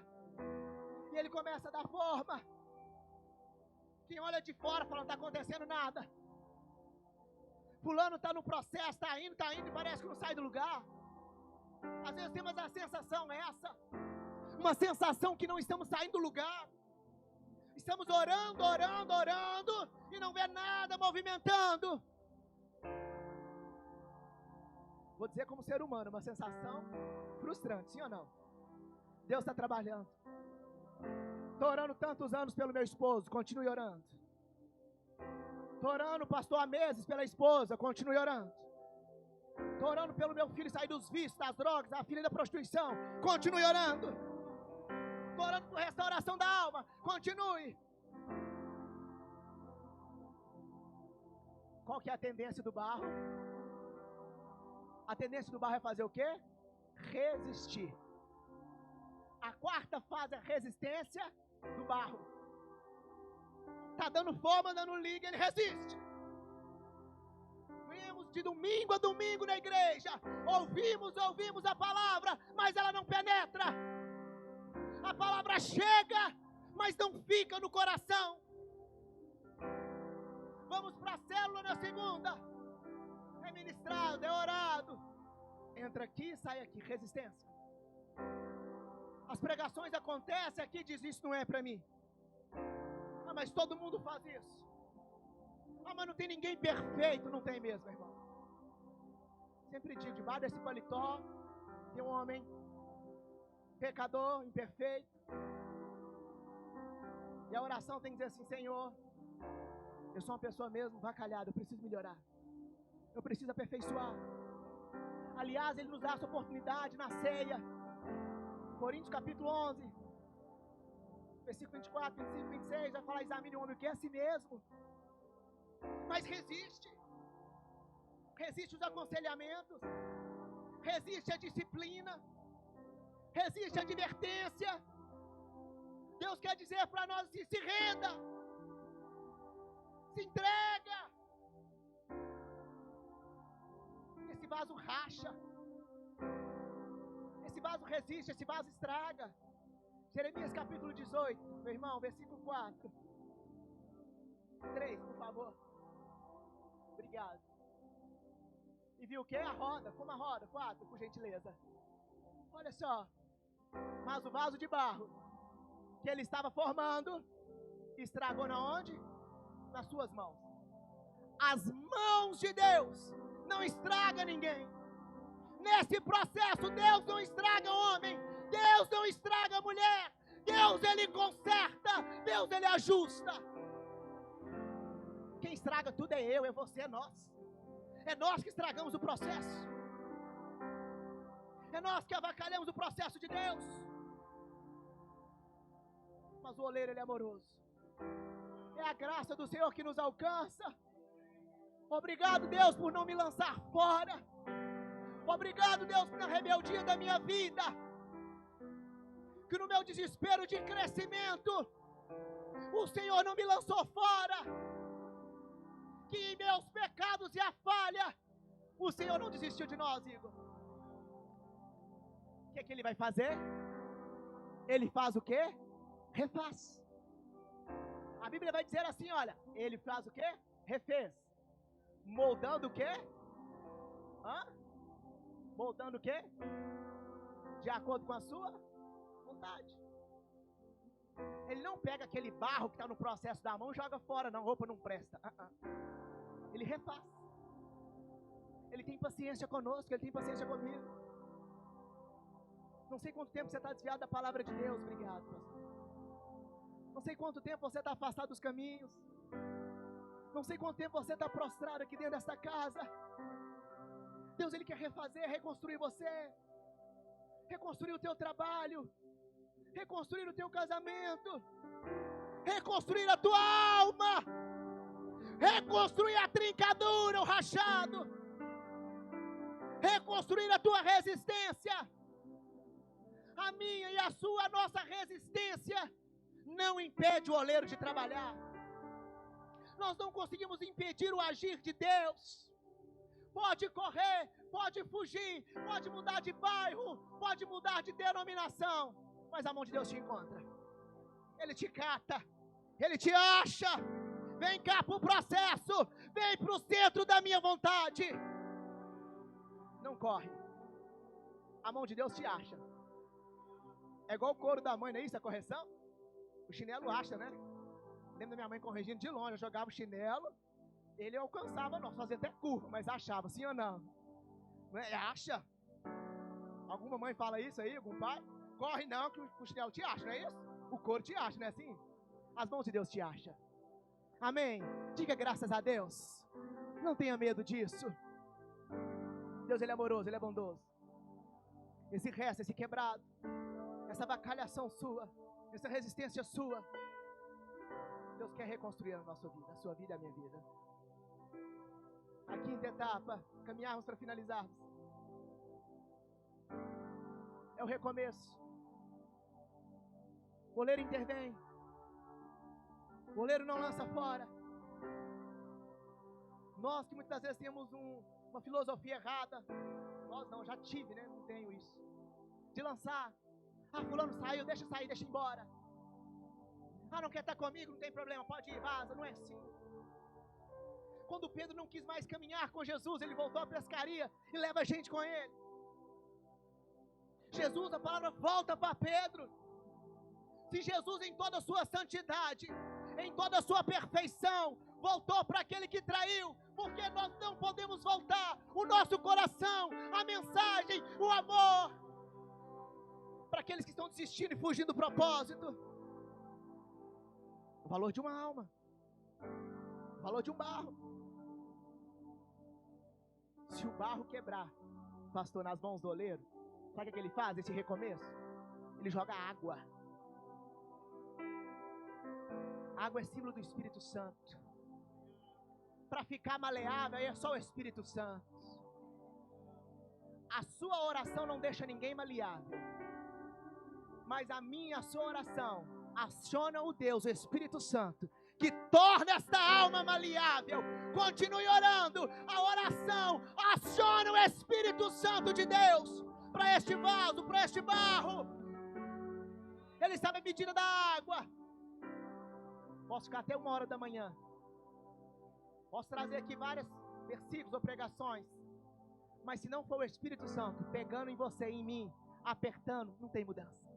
E ele começa a dar forma. Quem olha de fora fala, não está acontecendo nada. Fulano está no processo, está indo e parece que não sai do lugar. Às vezes temos a sensação essa. Uma sensação que não estamos saindo do lugar. Estamos orando e não vê nada movimentando. Vou dizer como ser humano, uma sensação frustrante, sim ou não? Deus está trabalhando. Estou orando tantos anos pelo meu esposo, continue orando. Estou orando, pastor, há meses pela esposa, continue orando. Estou orando pelo meu filho sair dos vícios, das drogas, da filha da prostituição, continue orando. Estou orando por restauração da alma, continue. Qual que é a tendência do barro? A tendência do barro é fazer o quê? Resistir. A quarta fase é a resistência do barro. Está dando fome, dando liga, ele resiste. Vimos de domingo a domingo na igreja. Ouvimos a palavra, mas ela não penetra. A palavra chega, mas não fica no coração. Vamos para a célula na segunda. É ministrado, é orado. Entra aqui, sai aqui, resistência. As pregações acontecem aqui, diz isso não é para mim. Ah, mas todo mundo faz isso. Ah, mas não tem ninguém perfeito. Não tem mesmo, irmão. Sempre digo, debaixo desse paletó tem um homem pecador, imperfeito. E a oração tem que dizer assim, Senhor, eu sou uma pessoa mesmo vacalhada, eu preciso melhorar. Eu preciso aperfeiçoar. Aliás, Ele nos dá essa oportunidade na ceia. Coríntios capítulo 11, versículo 24, 25, 26, vai falar, examine o homem o que é a si mesmo. Mas resiste. Resiste os aconselhamentos. Resiste a disciplina. Resiste a advertência. Deus quer dizer para nós assim, se renda. Se entrega. Esse vaso racha. Esse vaso resiste, esse vaso estraga. Jeremias capítulo 18, meu irmão, versículo 4. 3, por favor. Obrigado. E viu o que? A roda, como a roda? 4, por gentileza. Olha só. Mas o vaso de barro que ele estava formando estragou na onde? Nas suas mãos. As mãos de Deus não estraga ninguém. Nesse processo, Deus não estraga homem, Deus não estraga mulher, Deus Ele conserta, Deus Ele ajusta. Quem estraga tudo é eu, é você, é nós. É nós que estragamos o processo. É nós que avacalhamos o processo de Deus. Mas o oleiro Ele é amoroso. É a graça do Senhor que nos alcança. Obrigado, Deus, por não me lançar fora. Obrigado, Deus, na rebeldia da minha vida que no meu desespero de crescimento, o Senhor não me lançou fora, que em meus pecados e a falha, o Senhor não desistiu de nós, Igor. O que é que Ele vai fazer? Ele faz o quê? Refaz. A Bíblia vai dizer assim, olha, Ele faz o quê? Refez. Moldando o quê? Moldando o quê? De acordo com a sua vontade. Ele não pega aquele barro que está no processo da mão e joga fora, não, roupa não presta. Ele refaz. Ele tem paciência conosco, Ele tem paciência comigo. Não sei quanto tempo você está desviado da palavra de Deus, obrigado, pastor. Não sei quanto tempo você está afastado dos caminhos. Não sei quanto tempo você está prostrado aqui dentro desta casa. Deus, Ele quer refazer, reconstruir você. Reconstruir o teu trabalho. Reconstruir o teu casamento. Reconstruir a tua alma. Reconstruir a trincadura, o rachado. Reconstruir a tua resistência. A minha e a sua, a nossa resistência não impede o oleiro de trabalhar. Nós não conseguimos impedir o agir de Deus. Pode correr, pode fugir, pode mudar de bairro, pode mudar de denominação, mas a mão de Deus te encontra. Ele te cata, Ele te acha. Vem cá para o processo, vem para o centro da minha vontade. Não corre. A mão de Deus te acha. É igual o couro da mãe, não é isso a correção? O chinelo acha, né? Lembro da minha mãe corrigindo de longe, eu jogava o chinelo, ele alcançava, nós fazia até curva, mas achava, sim ou não? Não é? Acha? Alguma mãe fala isso aí, algum pai? Corre não, que o chinelo te acha, não é isso? O couro te acha, não é assim? As mãos de Deus te acham. Amém? Diga graças a Deus. Não tenha medo disso. Deus, Ele é amoroso, Ele é bondoso. Esse resto, esse quebrado, essa avacalhação sua, essa resistência sua, Deus quer reconstruir a nossa vida, a sua vida e a minha vida. A quinta etapa, caminharmos para finalizarmos, é o recomeço. O oleiro intervém. O oleiro não lança fora. Nós que muitas vezes temos uma filosofia errada, nós não, já tive, né? Não tenho isso. De lançar. Fulano saiu, deixa sair, deixa ir embora. Não quer estar comigo, não tem problema, pode ir, vaza, não é assim. Quando Pedro não quis mais caminhar com Jesus, ele voltou à pescaria e leva a gente com ele. Jesus, a palavra volta para Pedro. Se Jesus em toda a sua santidade, em toda a sua perfeição, voltou para aquele que traiu, porque nós não podemos voltar o nosso coração, a mensagem, o amor, para aqueles que estão desistindo e fugindo do propósito. O valor de uma alma, o valor de um barro. Se o barro quebrar, pastor, nas mãos do oleiro, sabe o que ele faz, esse recomeço? Ele joga água. Água é símbolo do Espírito Santo. Para ficar maleável, aí é só o Espírito Santo. A sua oração não deixa ninguém maleável, mas a minha, a sua oração aciona o Deus, o Espírito Santo, que torna esta alma maleável. Continue orando. A oração aciona o Espírito Santo de Deus para este vaso, para este barro. Ele sabe a medida da água. Posso ficar até 1h da manhã. Posso trazer aqui vários versículos ou pregações, mas se não for o Espírito Santo pegando em você e em mim, apertando, não tem mudança.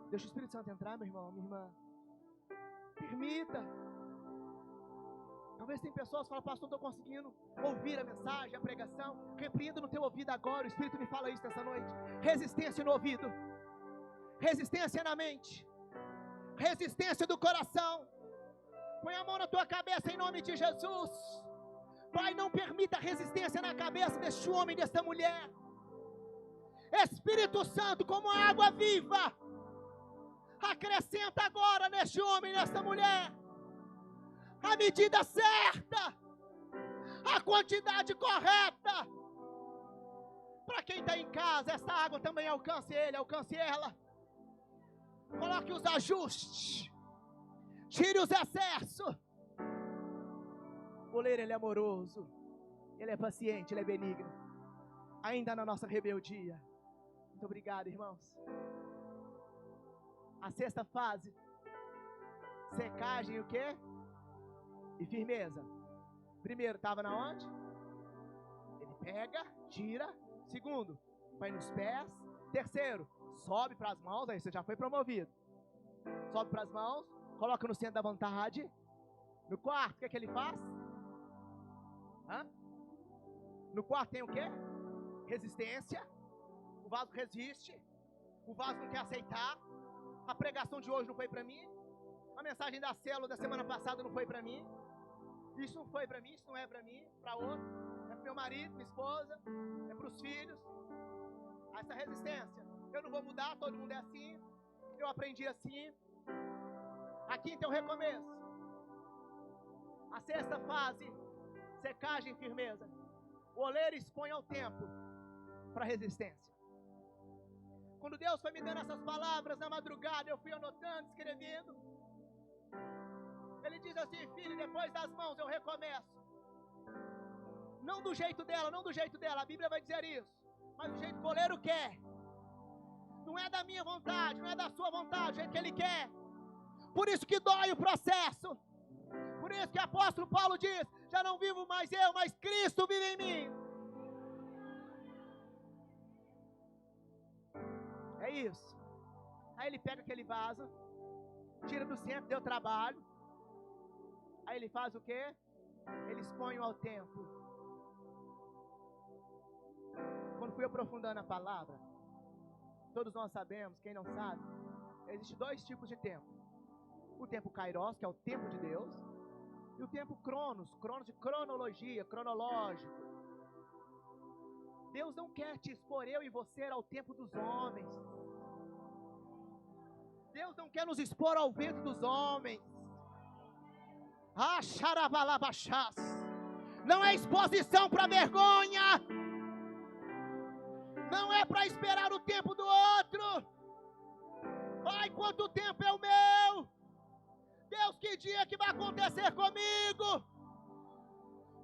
Deixa o Espírito Santo entrar, meu irmão, minha irmã. Permita. Talvez tem pessoas que falam, pastor, não estou conseguindo ouvir a mensagem, a pregação. Repreenda no teu ouvido agora, o Espírito me fala isso nessa noite. Resistência no ouvido, resistência na mente, resistência do coração. Põe a mão na tua cabeça em nome de Jesus. Pai, não permita resistência na cabeça deste homem, desta mulher. Espírito Santo, como água viva, acrescenta agora neste homem, nesta mulher, a medida certa, a quantidade correta. Para quem está em casa, essa água também alcance ele, alcance ela. Coloque os ajustes. Tire os excessos. O oleiro, ele é amoroso. Ele é paciente, ele é benigno. Ainda na nossa rebeldia. Muito obrigado, irmãos. A sexta fase. Secagem e o quê? E firmeza. Primeiro, estava na onde? Ele pega, tira. Segundo, põe nos pés. Terceiro, sobe para as mãos. Aí você já foi promovido. Sobe para as mãos. Coloca no centro da vontade. No quarto, o que é que ele faz? No quarto tem o quê? Resistência. O vaso resiste. O vaso não quer aceitar. A pregação de hoje não foi para mim. A mensagem da célula da semana passada não foi para mim. Isso não foi para mim, isso não é para mim, para outro. É para meu marido, minha esposa, é para os filhos. Essa resistência. Eu não vou mudar, todo mundo é assim. Eu aprendi assim. Aqui tem um recomeço. A sexta fase, secagem e firmeza. O oleiro expõe ao tempo para resistência. Quando Deus foi me dando essas palavras na madrugada, eu fui anotando, escrevendo. Ele diz assim: filho, depois das mãos eu recomeço. Não do jeito dela, não do jeito dela. A Bíblia vai dizer isso. Mas do jeito que o oleiro quer. Não é da minha vontade, não é da sua vontade, do jeito que ele quer. Por isso que dói o processo. Por isso que o apóstolo Paulo diz: já não vivo mais eu, mas Cristo vive em mim. É isso. Aí ele pega aquele vaso, tira do centro, deu trabalho. Aí ele faz o quê? Ele expõe ao tempo. Quando fui aprofundando a palavra, todos nós sabemos, quem não sabe, existem dois tipos de tempo. O tempo kairos, que é o tempo de Deus, e o tempo cronos, cronos de cronologia, cronológico. Deus não quer te expor, eu e você, ao tempo dos homens. Deus não quer nos expor ao vento dos homens. Não é exposição para vergonha. Não é para esperar o tempo do outro. Ai, quanto tempo é o meu? Deus, que dia que vai acontecer comigo?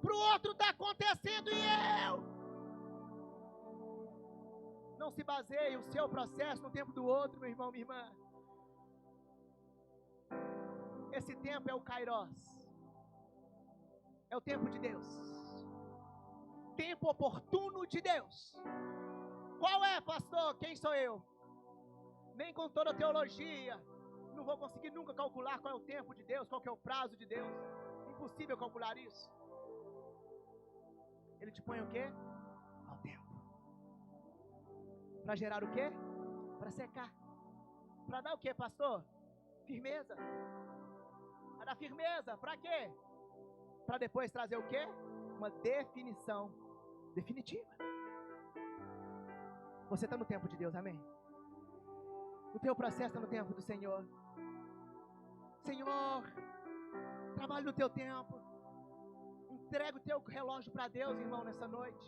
Para o outro está acontecendo e eu. Não se baseie o seu processo no tempo do outro, meu irmão, minha irmã. Esse tempo é o kairos. É o tempo de Deus. Tempo oportuno de Deus. Qual é, pastor? Quem sou eu? Nem com toda a teologia. Não vou conseguir nunca calcular qual é o tempo de Deus, qual que é o prazo de Deus. Impossível calcular isso. Ele te põe o quê? Ao tempo. Para gerar o quê? Para secar. Para dar o quê, pastor? Firmeza. Para dar firmeza. Para quê? Para depois trazer o quê? Uma definição definitiva. Você está no tempo de Deus, amém? O teu processo está no tempo do Senhor. Senhor, trabalhe no teu tempo. Entrega o teu relógio para Deus, irmão, nessa noite.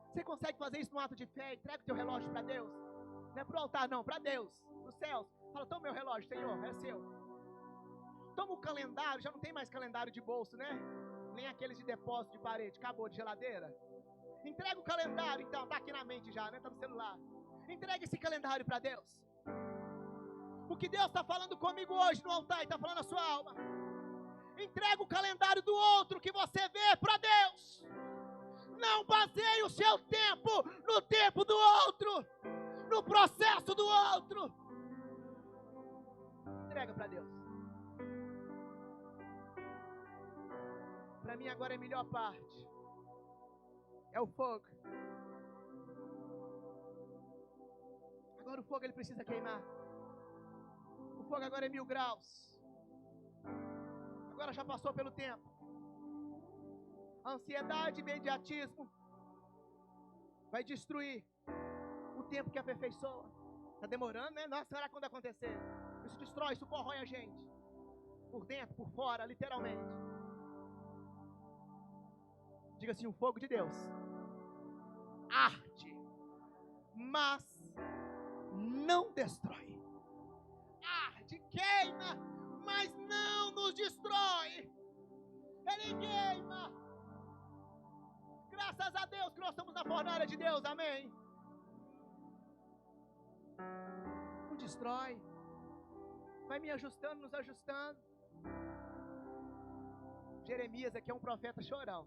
Você consegue fazer isso no ato de fé? Entrega o teu relógio para Deus. Não é para o altar, não, para Deus, nos céus. Fala: toma meu relógio, Senhor, é seu. Toma o calendário, já não tem mais calendário de bolso, né? Nem aqueles de depósito de parede, acabou, de geladeira. Entrega o calendário, então, está aqui na mente já, né? Está no celular. Entrega esse calendário para Deus. O que Deus está falando comigo hoje no altar, está falando a sua alma. Entrega o calendário do outro que você vê para Deus. Não baseie o seu tempo no tempo do outro, no processo do outro. Entrega para Deus. Para mim agora é a melhor parte. É o fogo. Agora o fogo ele precisa queimar. O fogo agora é 1000 graus. Agora já passou pelo tempo. Ansiedade e imediatismo vai destruir o tempo que aperfeiçoa. Está demorando, né? Nossa, será quando acontecer? Isso destrói, isso corrói a gente. Por dentro, por fora, literalmente. Diga assim: o fogo de Deus arde, mas não destrói. queima, mas não nos destrói. Ele queima. Graças a Deus que nós estamos na fornalha de Deus, amém. Não destrói. Vai me ajustando, nos ajustando. Jeremias aqui é um profeta chorão.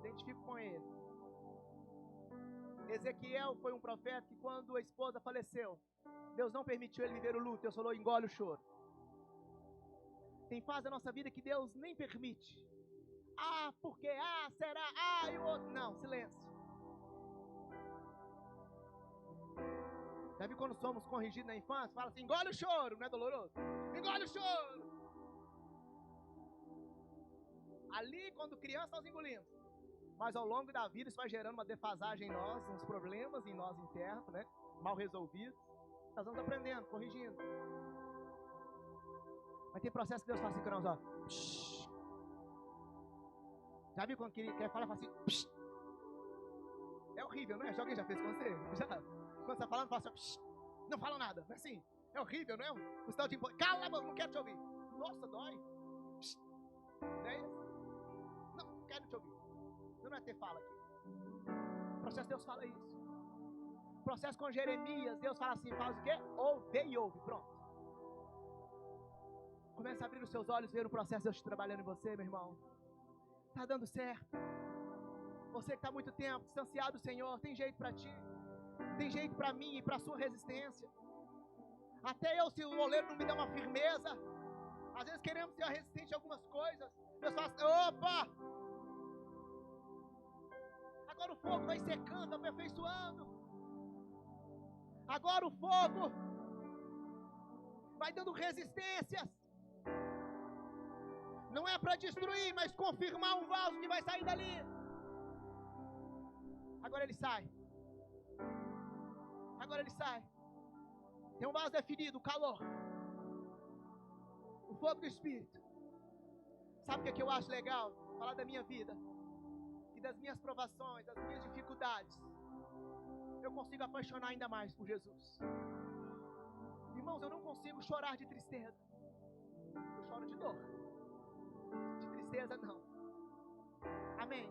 Identifico com ele. Ezequiel foi um profeta que quando a esposa faleceu, Deus não permitiu ele viver o luto. Deus falou, engole o choro. Tem fase da nossa vida que Deus nem permite. Ah, por quê? Ah, será? Ah, e o outro? Não, silêncio. Já viu quando somos corrigidos na infância? Fala assim, engole o choro, não é doloroso? Engole o choro. Ali, quando criança, nós engolimos. Mas ao longo da vida, isso vai gerando uma defasagem em nós, uns problemas em nós internos, né? Mal resolvidos. Nós vamos aprendendo, corrigindo. Mas tem processo que Deus faz assim com nós, ó. Psh. Já viu quando ele quer falar, fala assim, psh. É horrível, não é? Alguém já fez com você? Já? Quando você está falando, fala assim, psh. Não fala nada, não é assim? É horrível, não é? O sinal de impor. Cala a boca, não quero te ouvir. Nossa, dói. Psh. Não é isso? Não quero te ouvir. Não é ter fala aqui. O processo Deus fala isso. O processo com Jeremias, Deus fala assim, faz o quê? Ouve e ouve, pronto. Começa a abrir os seus olhos, ver o processo Deus trabalhando em você, meu irmão. Está dando certo. Você que está há muito tempo distanciado do Senhor, tem jeito para ti. Tem jeito para mim e para a sua resistência. Até eu, se o oleiro não me dá uma firmeza, às vezes queremos ser resistente a algumas coisas. Deus fala assim, opa! Agora o fogo vai secando, aperfeiçoando. Agora o fogo vai dando resistências. Não é para destruir, mas confirmar um vaso que vai sair dali. Agora ele sai. Agora ele sai. Tem um vaso definido, o calor. O fogo do Espírito. Sabe o que eu acho legal? Falar da minha vida. E das minhas provações, das minhas dificuldades. Eu consigo apaixonar ainda mais por Jesus. Irmãos, eu não consigo chorar de tristeza. Eu choro de dor. De tristeza não. Amém.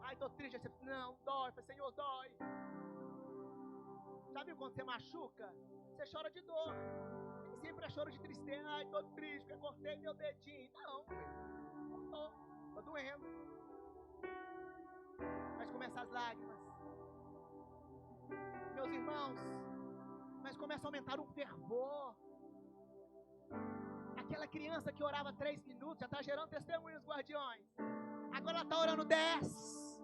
Ai, tô triste. Não, dói. Senhor, dói. Já viu quando você machuca? Você chora de dor. Nem sempre é choro de tristeza. Ai, tô triste porque cortei meu dedinho. Não, tô doendo. Mas começam as lágrimas. Meus irmãos, mas começa a aumentar um fervor. Aquela criança que orava 3 minutos já está gerando testemunhos, guardiões. Agora ela está orando 10.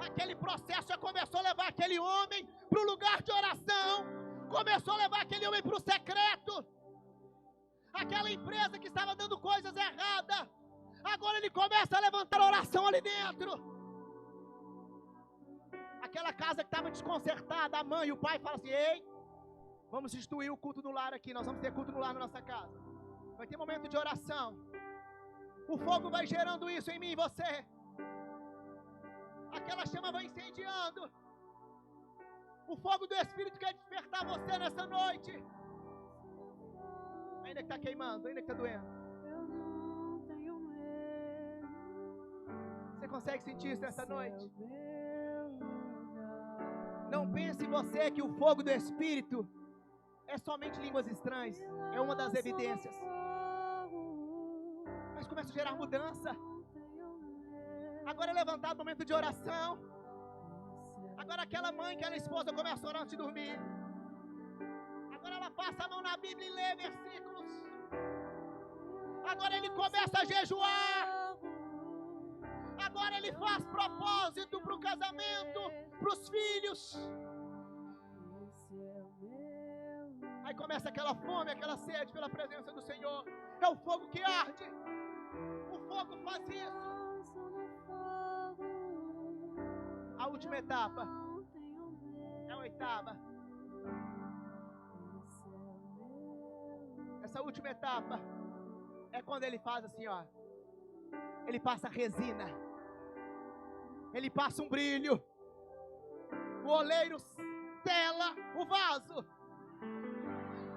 Aquele processo já começou a levar aquele homem para o lugar de oração. Começou a levar aquele homem para o secreto. Aquela empresa que estava dando coisas erradas, agora ele começa a levantar a oração ali dentro. Aquela casa que estava desconcertada, a mãe e o pai falam assim, ei, vamos instituir o culto no lar aqui, nós vamos ter culto no lar na nossa casa. Vai ter momento de oração. O fogo vai gerando isso em mim e você. Aquela chama vai incendiando. O fogo do Espírito quer despertar você nessa noite. Ainda que está queimando, ainda que está doendo. Você consegue sentir isso nessa noite? Não pense você que o fogo do Espírito é somente línguas estranhas. É uma das evidências. Mas começa a gerar mudança. Agora é levantado o momento de oração. Agora aquela mãe, aquela esposa começa a orar antes de dormir. Agora ela passa a mão na Bíblia e lê versículos. Agora ele começa a jejuar. Agora ele faz propósito para o casamento, para os filhos. Aí começa aquela fome, aquela sede pela presença do Senhor. É o fogo que arde. O fogo faz isso. A última etapa é a oitava. Essa última etapa é quando ele faz assim, ó. Ele passa resina. Ele passa um brilho. O oleiro sela o vaso.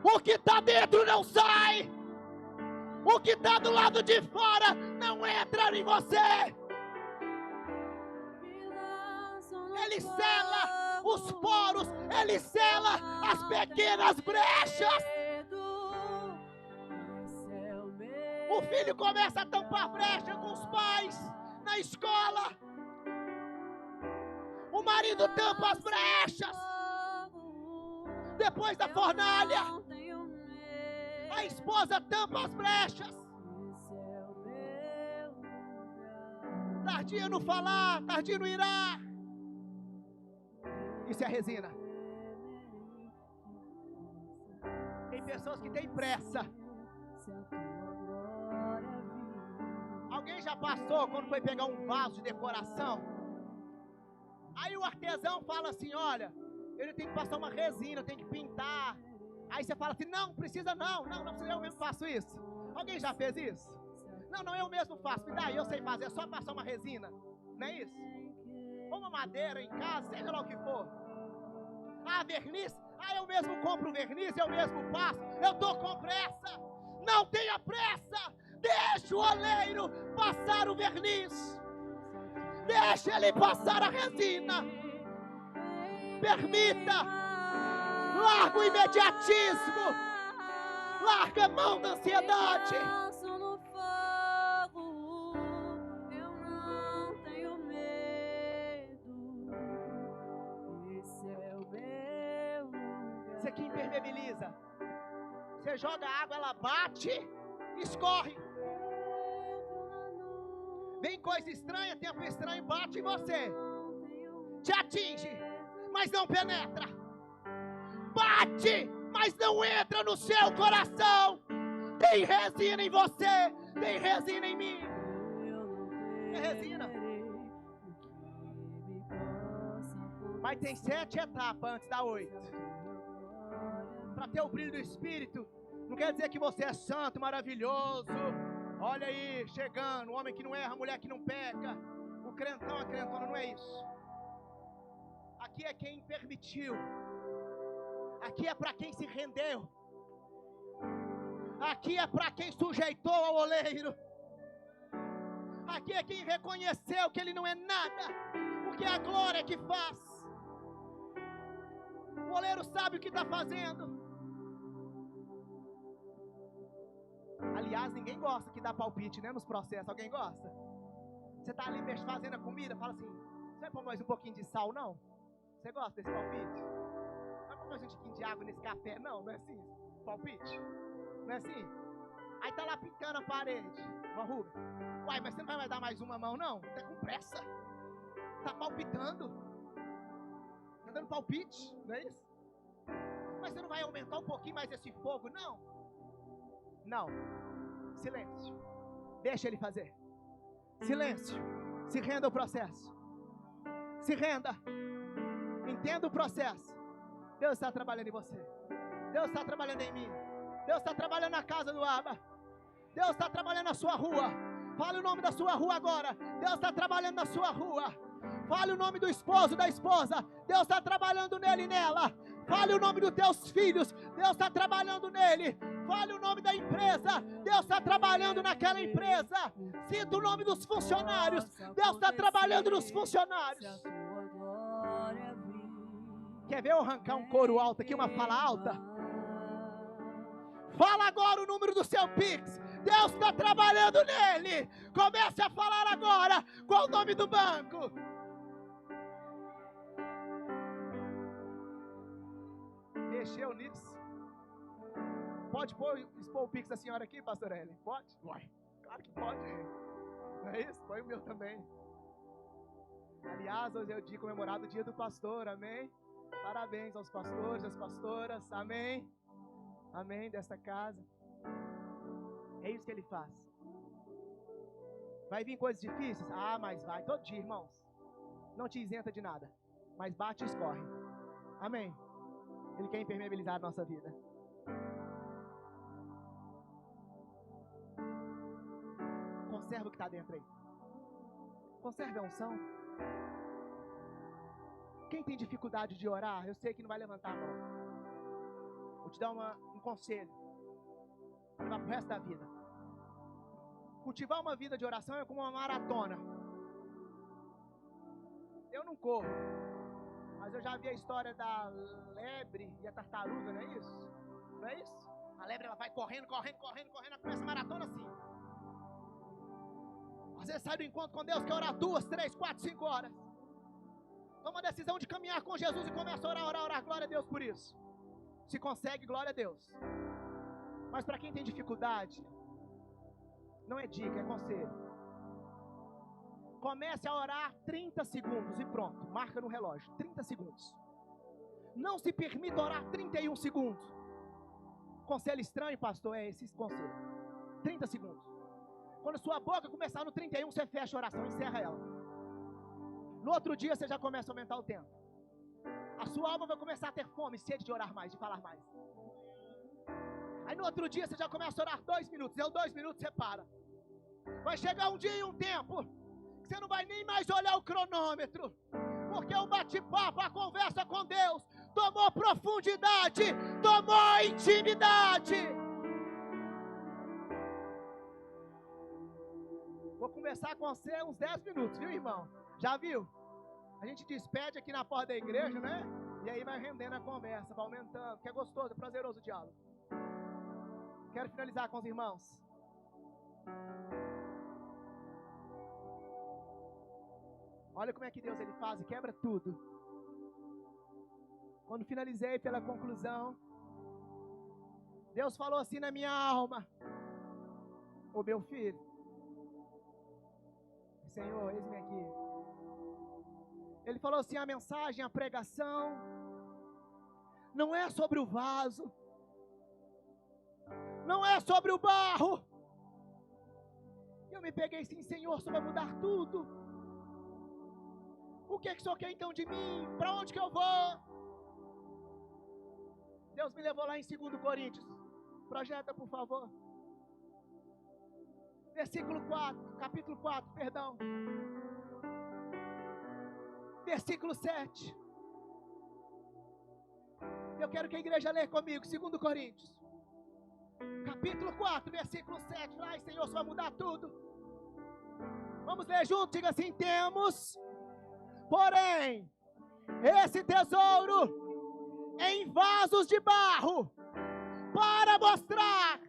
O que está dentro não sai. O que está do lado de fora não entra em você. Ele sela os poros, ele sela as pequenas brechas. O filho começa a tampar brecha com os pais na escola. O marido tampa as brechas. Depois da fornalha, a esposa tampa as brechas. Tardia no falar, tardia no irar. Isso é resina. Tem pessoas que têm pressa. Alguém já passou quando foi pegar um vaso de decoração? Aí o artesão fala assim, olha, ele tem que passar uma resina, tem que pintar. Aí você fala assim, não precisa não, eu mesmo faço isso. Alguém já fez isso? Não, eu mesmo faço, me dá, eu sei fazer, é só passar uma resina. Não é isso? Ou uma madeira em casa, seja lá o que for. Ah, verniz, eu mesmo compro o verniz, eu mesmo passo, eu tô com pressa. Não tenha pressa, deixa o oleiro passar o verniz. Deixa ele passar a resina. Permita. Larga o imediatismo. Larga a mão da ansiedade. Isso aqui impermeabiliza. Você joga água, ela bate, escorre. Vem coisa estranha, tempo estranho, bate em você. Te atinge, mas não penetra. Bate, mas não entra no seu coração. Tem resina em você, tem resina em mim. É resina. Mas tem 7 etapas antes da 8. Para ter o brilho do Espírito, não quer dizer que você é santo, maravilhoso. Olha aí, chegando, o homem que não erra, a mulher que não peca, o crentão, a crentona, não é isso. Aqui é quem permitiu. Aqui é para quem se rendeu. Aqui é para quem sujeitou ao oleiro. Aqui é quem reconheceu que ele não é nada, porque é a glória que faz. O oleiro sabe o que está fazendo. Aliás, ninguém gosta que dá palpite, né, nos processos. Alguém gosta? Você está ali fazendo a comida, fala assim, você vai pôr mais um pouquinho de sal, não? Você gosta desse palpite? Vai pôr mais um tiquinho de água nesse café? Não é assim? Palpite? Não é assim? Aí tá lá pintando a parede. Ó, Rubem, uai, mas você não vai mais dar mais uma mão, não? Tá com pressa? Tá palpitando? Tá dando palpite, não é isso? Mas você não vai aumentar um pouquinho mais esse fogo, não? Não. Silêncio. Deixa ele fazer. Silêncio. Se renda ao processo. Se renda. Entenda o processo. Deus está trabalhando em você. Deus está trabalhando em mim. Deus está trabalhando na casa do Abba. Deus está trabalhando na sua rua. Fale o nome da sua rua agora. Deus está trabalhando na sua rua. Fale o nome do esposo, da esposa. Deus está trabalhando nele e nela. Fale o nome dos teus filhos. Deus está trabalhando nele. Fale o nome da empresa. Deus está trabalhando naquela empresa. Cita o nome dos funcionários. Deus está trabalhando nos funcionários. Quer ver eu arrancar um coro alto aqui, uma fala alta? Fala agora o número do seu Pix. Deus está trabalhando nele. Comece a falar agora. Qual o nome do banco? Mexeu nisso. Pode expor o Pix da senhora aqui, pastor Eli? Pode? Uai, claro que pode. Não é isso? Põe o meu também. Aliás, hoje é o dia comemorado, o dia do pastor, amém? Parabéns aos pastores, às pastoras, amém? Amém, desta casa. É isso que ele faz. Vai vir coisas difíceis? Ah, mas vai, todo dia, irmãos. Não te isenta de nada, mas bate e escorre. Amém? Ele quer impermeabilizar a nossa vida. Conserva o que está dentro aí. Conserve a unção. Quem tem dificuldade de orar, eu sei que não vai levantar a mão. Vou te dar um conselho. Para levar pro resto da vida. Cultivar uma vida de oração é como uma maratona. Eu não corro, mas eu já vi a história da lebre e a tartaruga, não é isso? Não é isso? A lebre ela vai correndo, ela começa a maratona assim. Às vezes sai do encontro com Deus, quer orar 2, 3, 4, 5 horas. Toma a decisão de caminhar com Jesus e começa a orar, glória a Deus por isso. Se consegue, glória a Deus. Mas para quem tem dificuldade, não é dica, é conselho. Comece a orar 30 segundos e pronto, marca no relógio, 30 segundos. Não se permita orar 31 segundos. Conselho estranho, pastor, é esse conselho. 30 segundos. Quando sua boca começar no 31, você fecha a oração, encerra ela. No outro dia você já começa a aumentar o tempo. A sua alma vai começar a ter fome, sede de orar mais, de falar mais. Aí no outro dia você já começa a orar 2 minutos, deu 2 minutos, você para. Vai chegar um dia e um tempo que você não vai nem mais olhar o cronômetro, porque o bate-papo, a conversa com Deus tomou profundidade, tomou intimidade. Vou conversar com você uns 10 minutos, viu, irmão? Já viu? A gente despede aqui na porta da igreja, né? E aí vai rendendo a conversa, vai aumentando, porque é gostoso, é prazeroso o diálogo. Quero finalizar com os irmãos. Olha como é que Deus ele faz e quebra tudo. Quando finalizei pela conclusão, Deus falou assim na minha alma: ô meu filho, Senhor, eis-me aqui. Ele falou assim: a mensagem, a pregação não é sobre o vaso, não é sobre o barro. Eu me peguei assim: Senhor, o Senhor vai mudar tudo. O que o Senhor quer então de mim? Para onde que eu vou? Deus me levou lá em 2 Coríntios. Projeta, por favor. Versículo 4, capítulo 4, perdão. Versículo 7. Eu quero que a igreja leia comigo, 2 Coríntios. Capítulo 4, versículo 7. Ai, Senhor, o Senhor vai mudar tudo. Vamos ler junto, diga assim: temos, porém, esse tesouro em vasos de barro, para mostrar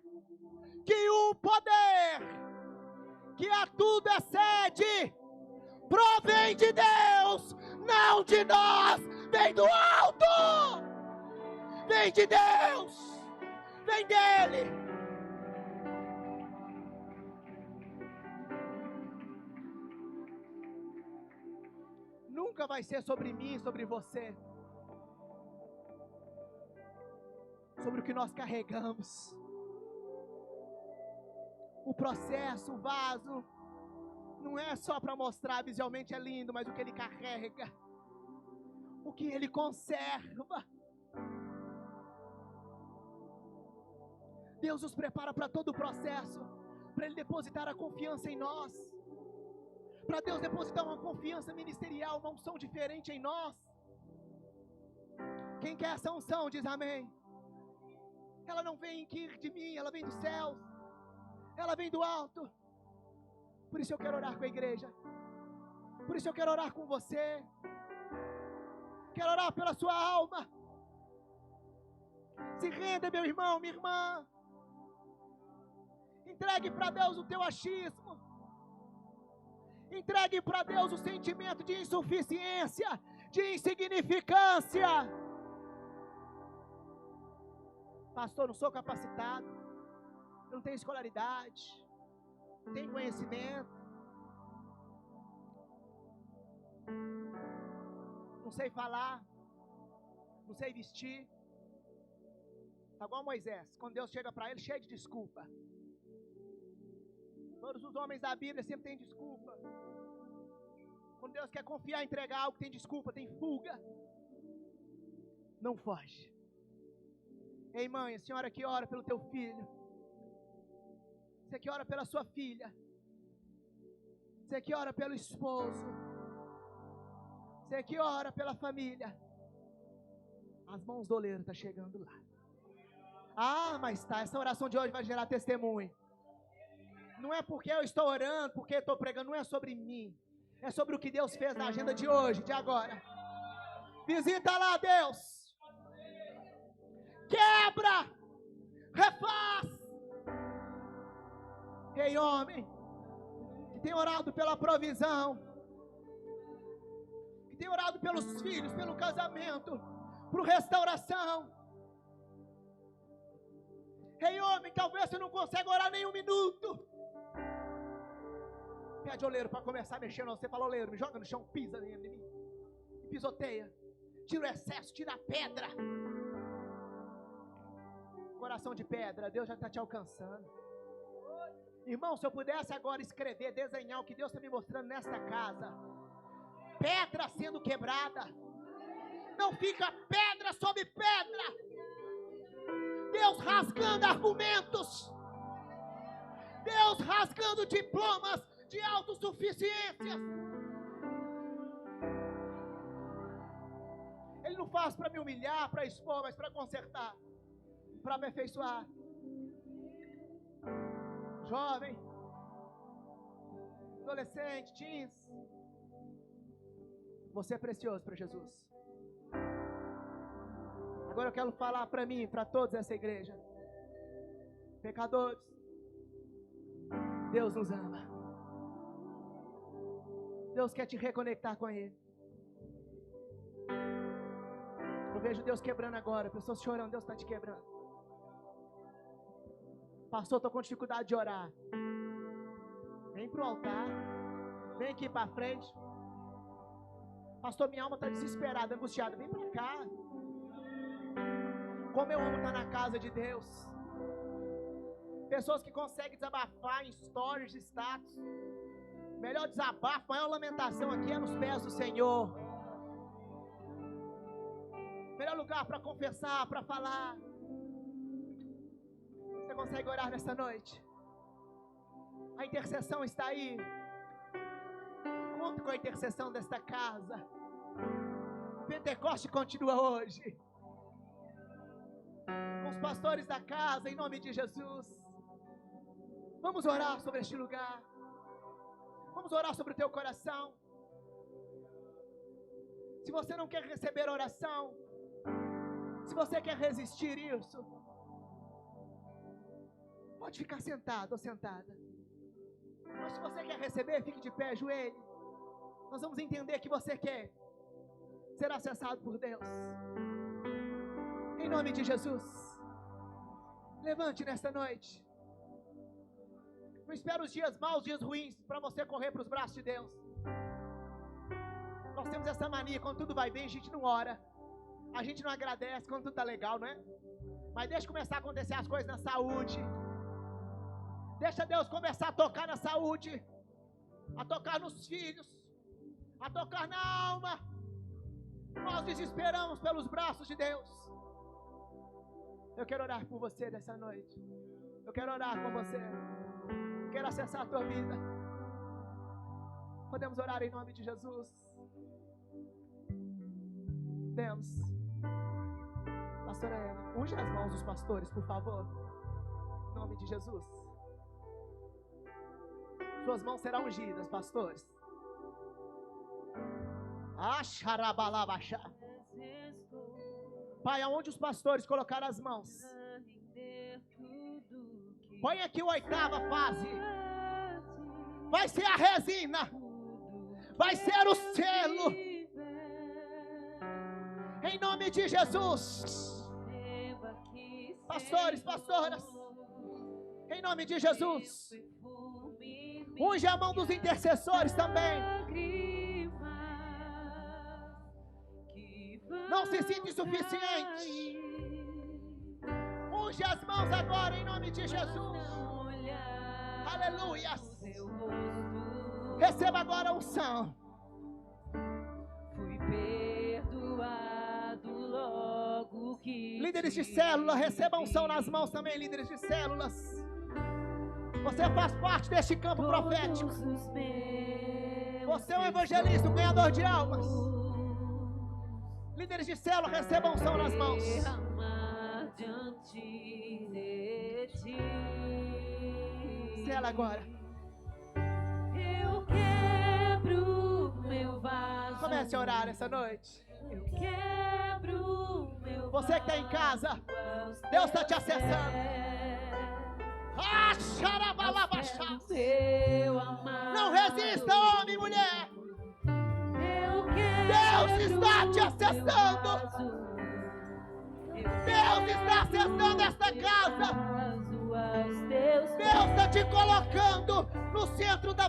que o poder que a tudo excede provém de Deus, não de nós. Vem do alto, vem de Deus, vem dele. Nunca vai ser sobre mim, sobre você, sobre o que nós carregamos. O processo, o vaso, não é só para mostrar, visualmente é lindo, mas o que ele carrega, o que ele conserva. Deus nos prepara para todo o processo, para ele depositar a confiança em nós, para Deus depositar uma confiança ministerial, uma unção diferente em nós. Quem quer essa unção diz amém. Ela não vem de mim, ela vem dos céus, ela vem do alto. Por isso eu quero orar com a igreja, por isso eu quero orar com você, quero orar pela sua alma. Se renda, meu irmão, minha irmã. Entregue para Deus o teu achismo, entregue para Deus o sentimento de insuficiência, de insignificância. Pastor, não sou capacitado, eu não tenho escolaridade, não tenho conhecimento, não sei falar, não sei vestir. Está igual Moisés, quando Deus chega para ele cheio de desculpa. Todos os homens da Bíblia sempre têm desculpa. Quando Deus quer confiar, entregar algo, tem desculpa, tem fuga. Não foge. Ei, mãe, a senhora que ora pelo teu filho, você que ora pela sua filha, você que ora pelo esposo, você que ora pela família, as mãos do oleiro estão chegando lá. Ah, mas tá, essa oração de hoje vai gerar testemunho. Não é porque eu estou orando, porque eu estou pregando, não é sobre mim. É sobre o que Deus fez na agenda de hoje, de agora. Visita lá, Deus. Quebra. Refaz. Ei, homem, que tem orado pela provisão, que tem orado pelos filhos, pelo casamento, por restauração. Ei, homem, talvez você não consiga orar nem um minuto. Pede oleiro para começar a mexer. Você fala, oleiro, me joga no chão, pisa em mim, me pisoteia, tira o excesso, tira a pedra. Coração de pedra, Deus já está te alcançando. Irmão, se eu pudesse agora escrever, desenhar o que Deus está me mostrando nesta casa, pedra sendo quebrada, não fica pedra sobre pedra, Deus rasgando argumentos, Deus rasgando diplomas de autossuficiência. Ele não faz para me humilhar, para expor, mas para consertar, para aperfeiçoar. Jovem, adolescente, teens, você é precioso para Jesus. Agora eu quero falar para mim, para todos essa igreja. Pecadores, Deus nos ama. Deus quer te reconectar com Ele. Eu vejo Deus quebrando agora, pessoas chorando, Deus está te quebrando. Pastor, estou com dificuldade de orar. Vem para o altar, vem aqui para frente. Pastor, minha alma está desesperada, angustiada. Vem para cá. Como eu amo estar na casa de Deus. Pessoas que conseguem desabafar em stories de status. Melhor desabafo, maior lamentação aqui é nos pés do Senhor. Melhor lugar para confessar, para falar. Você consegue orar nessa noite? A intercessão está aí. Conta com a intercessão desta casa. O Pentecoste continua hoje. Com os pastores da casa, em nome de Jesus. Vamos orar sobre este lugar. Vamos orar sobre o teu coração. Se você não quer receber oração, se você quer resistir isso, pode ficar sentado ou sentada. Mas se você quer receber, fique de pé, joelho. Nós vamos entender que você quer ser acessado por Deus. Em nome de Jesus. Levante nesta noite. Não espere os dias maus, os dias ruins, para você correr para os braços de Deus. Nós temos essa mania, quando tudo vai bem, a gente não ora. A gente não agradece quando tudo está legal, não é? Mas deixa começar a acontecer as coisas na saúde. Deixa Deus começar a tocar na saúde, a tocar nos filhos, a tocar na alma. Nós desesperamos pelos braços de Deus. Eu quero orar por você nessa noite. Eu quero orar com você. Eu quero acessar a tua vida. Podemos orar em nome de Jesus. Podemos. Pastora Ana, unge as mãos dos pastores, por favor. Em nome de Jesus. Suas mãos serão ungidas, pastores. Pai, aonde os pastores colocaram as mãos, põe aqui a 8ª fase. Vai ser a resina, vai ser o selo. Em nome de Jesus. Pastores, pastoras, em nome de Jesus. Unge a mão dos intercessores também. Não se sinta insuficiente. Unge as mãos agora em nome de Jesus. Aleluia. Receba agora a unção. Fui perdoado logo que líderes de célula, receba a unção nas mãos também, líderes de células. Você faz parte deste campo profético. Você é um evangelista, um ganhador de almas. Líderes de célula, recebam unção nas mãos. ela agora. Eu quebro meu vaso. Comece a orar essa noite. Eu quebro meu Você que está em casa, vaso. Deus está te acessando. Ah, Xarabalabachá. Meu amado. não resista, homem e mulher. Eu Deus quebro está te meu acessando. vaso. Deus está acessando esta casa. Vaso aos teus Deus está te colocando no centro da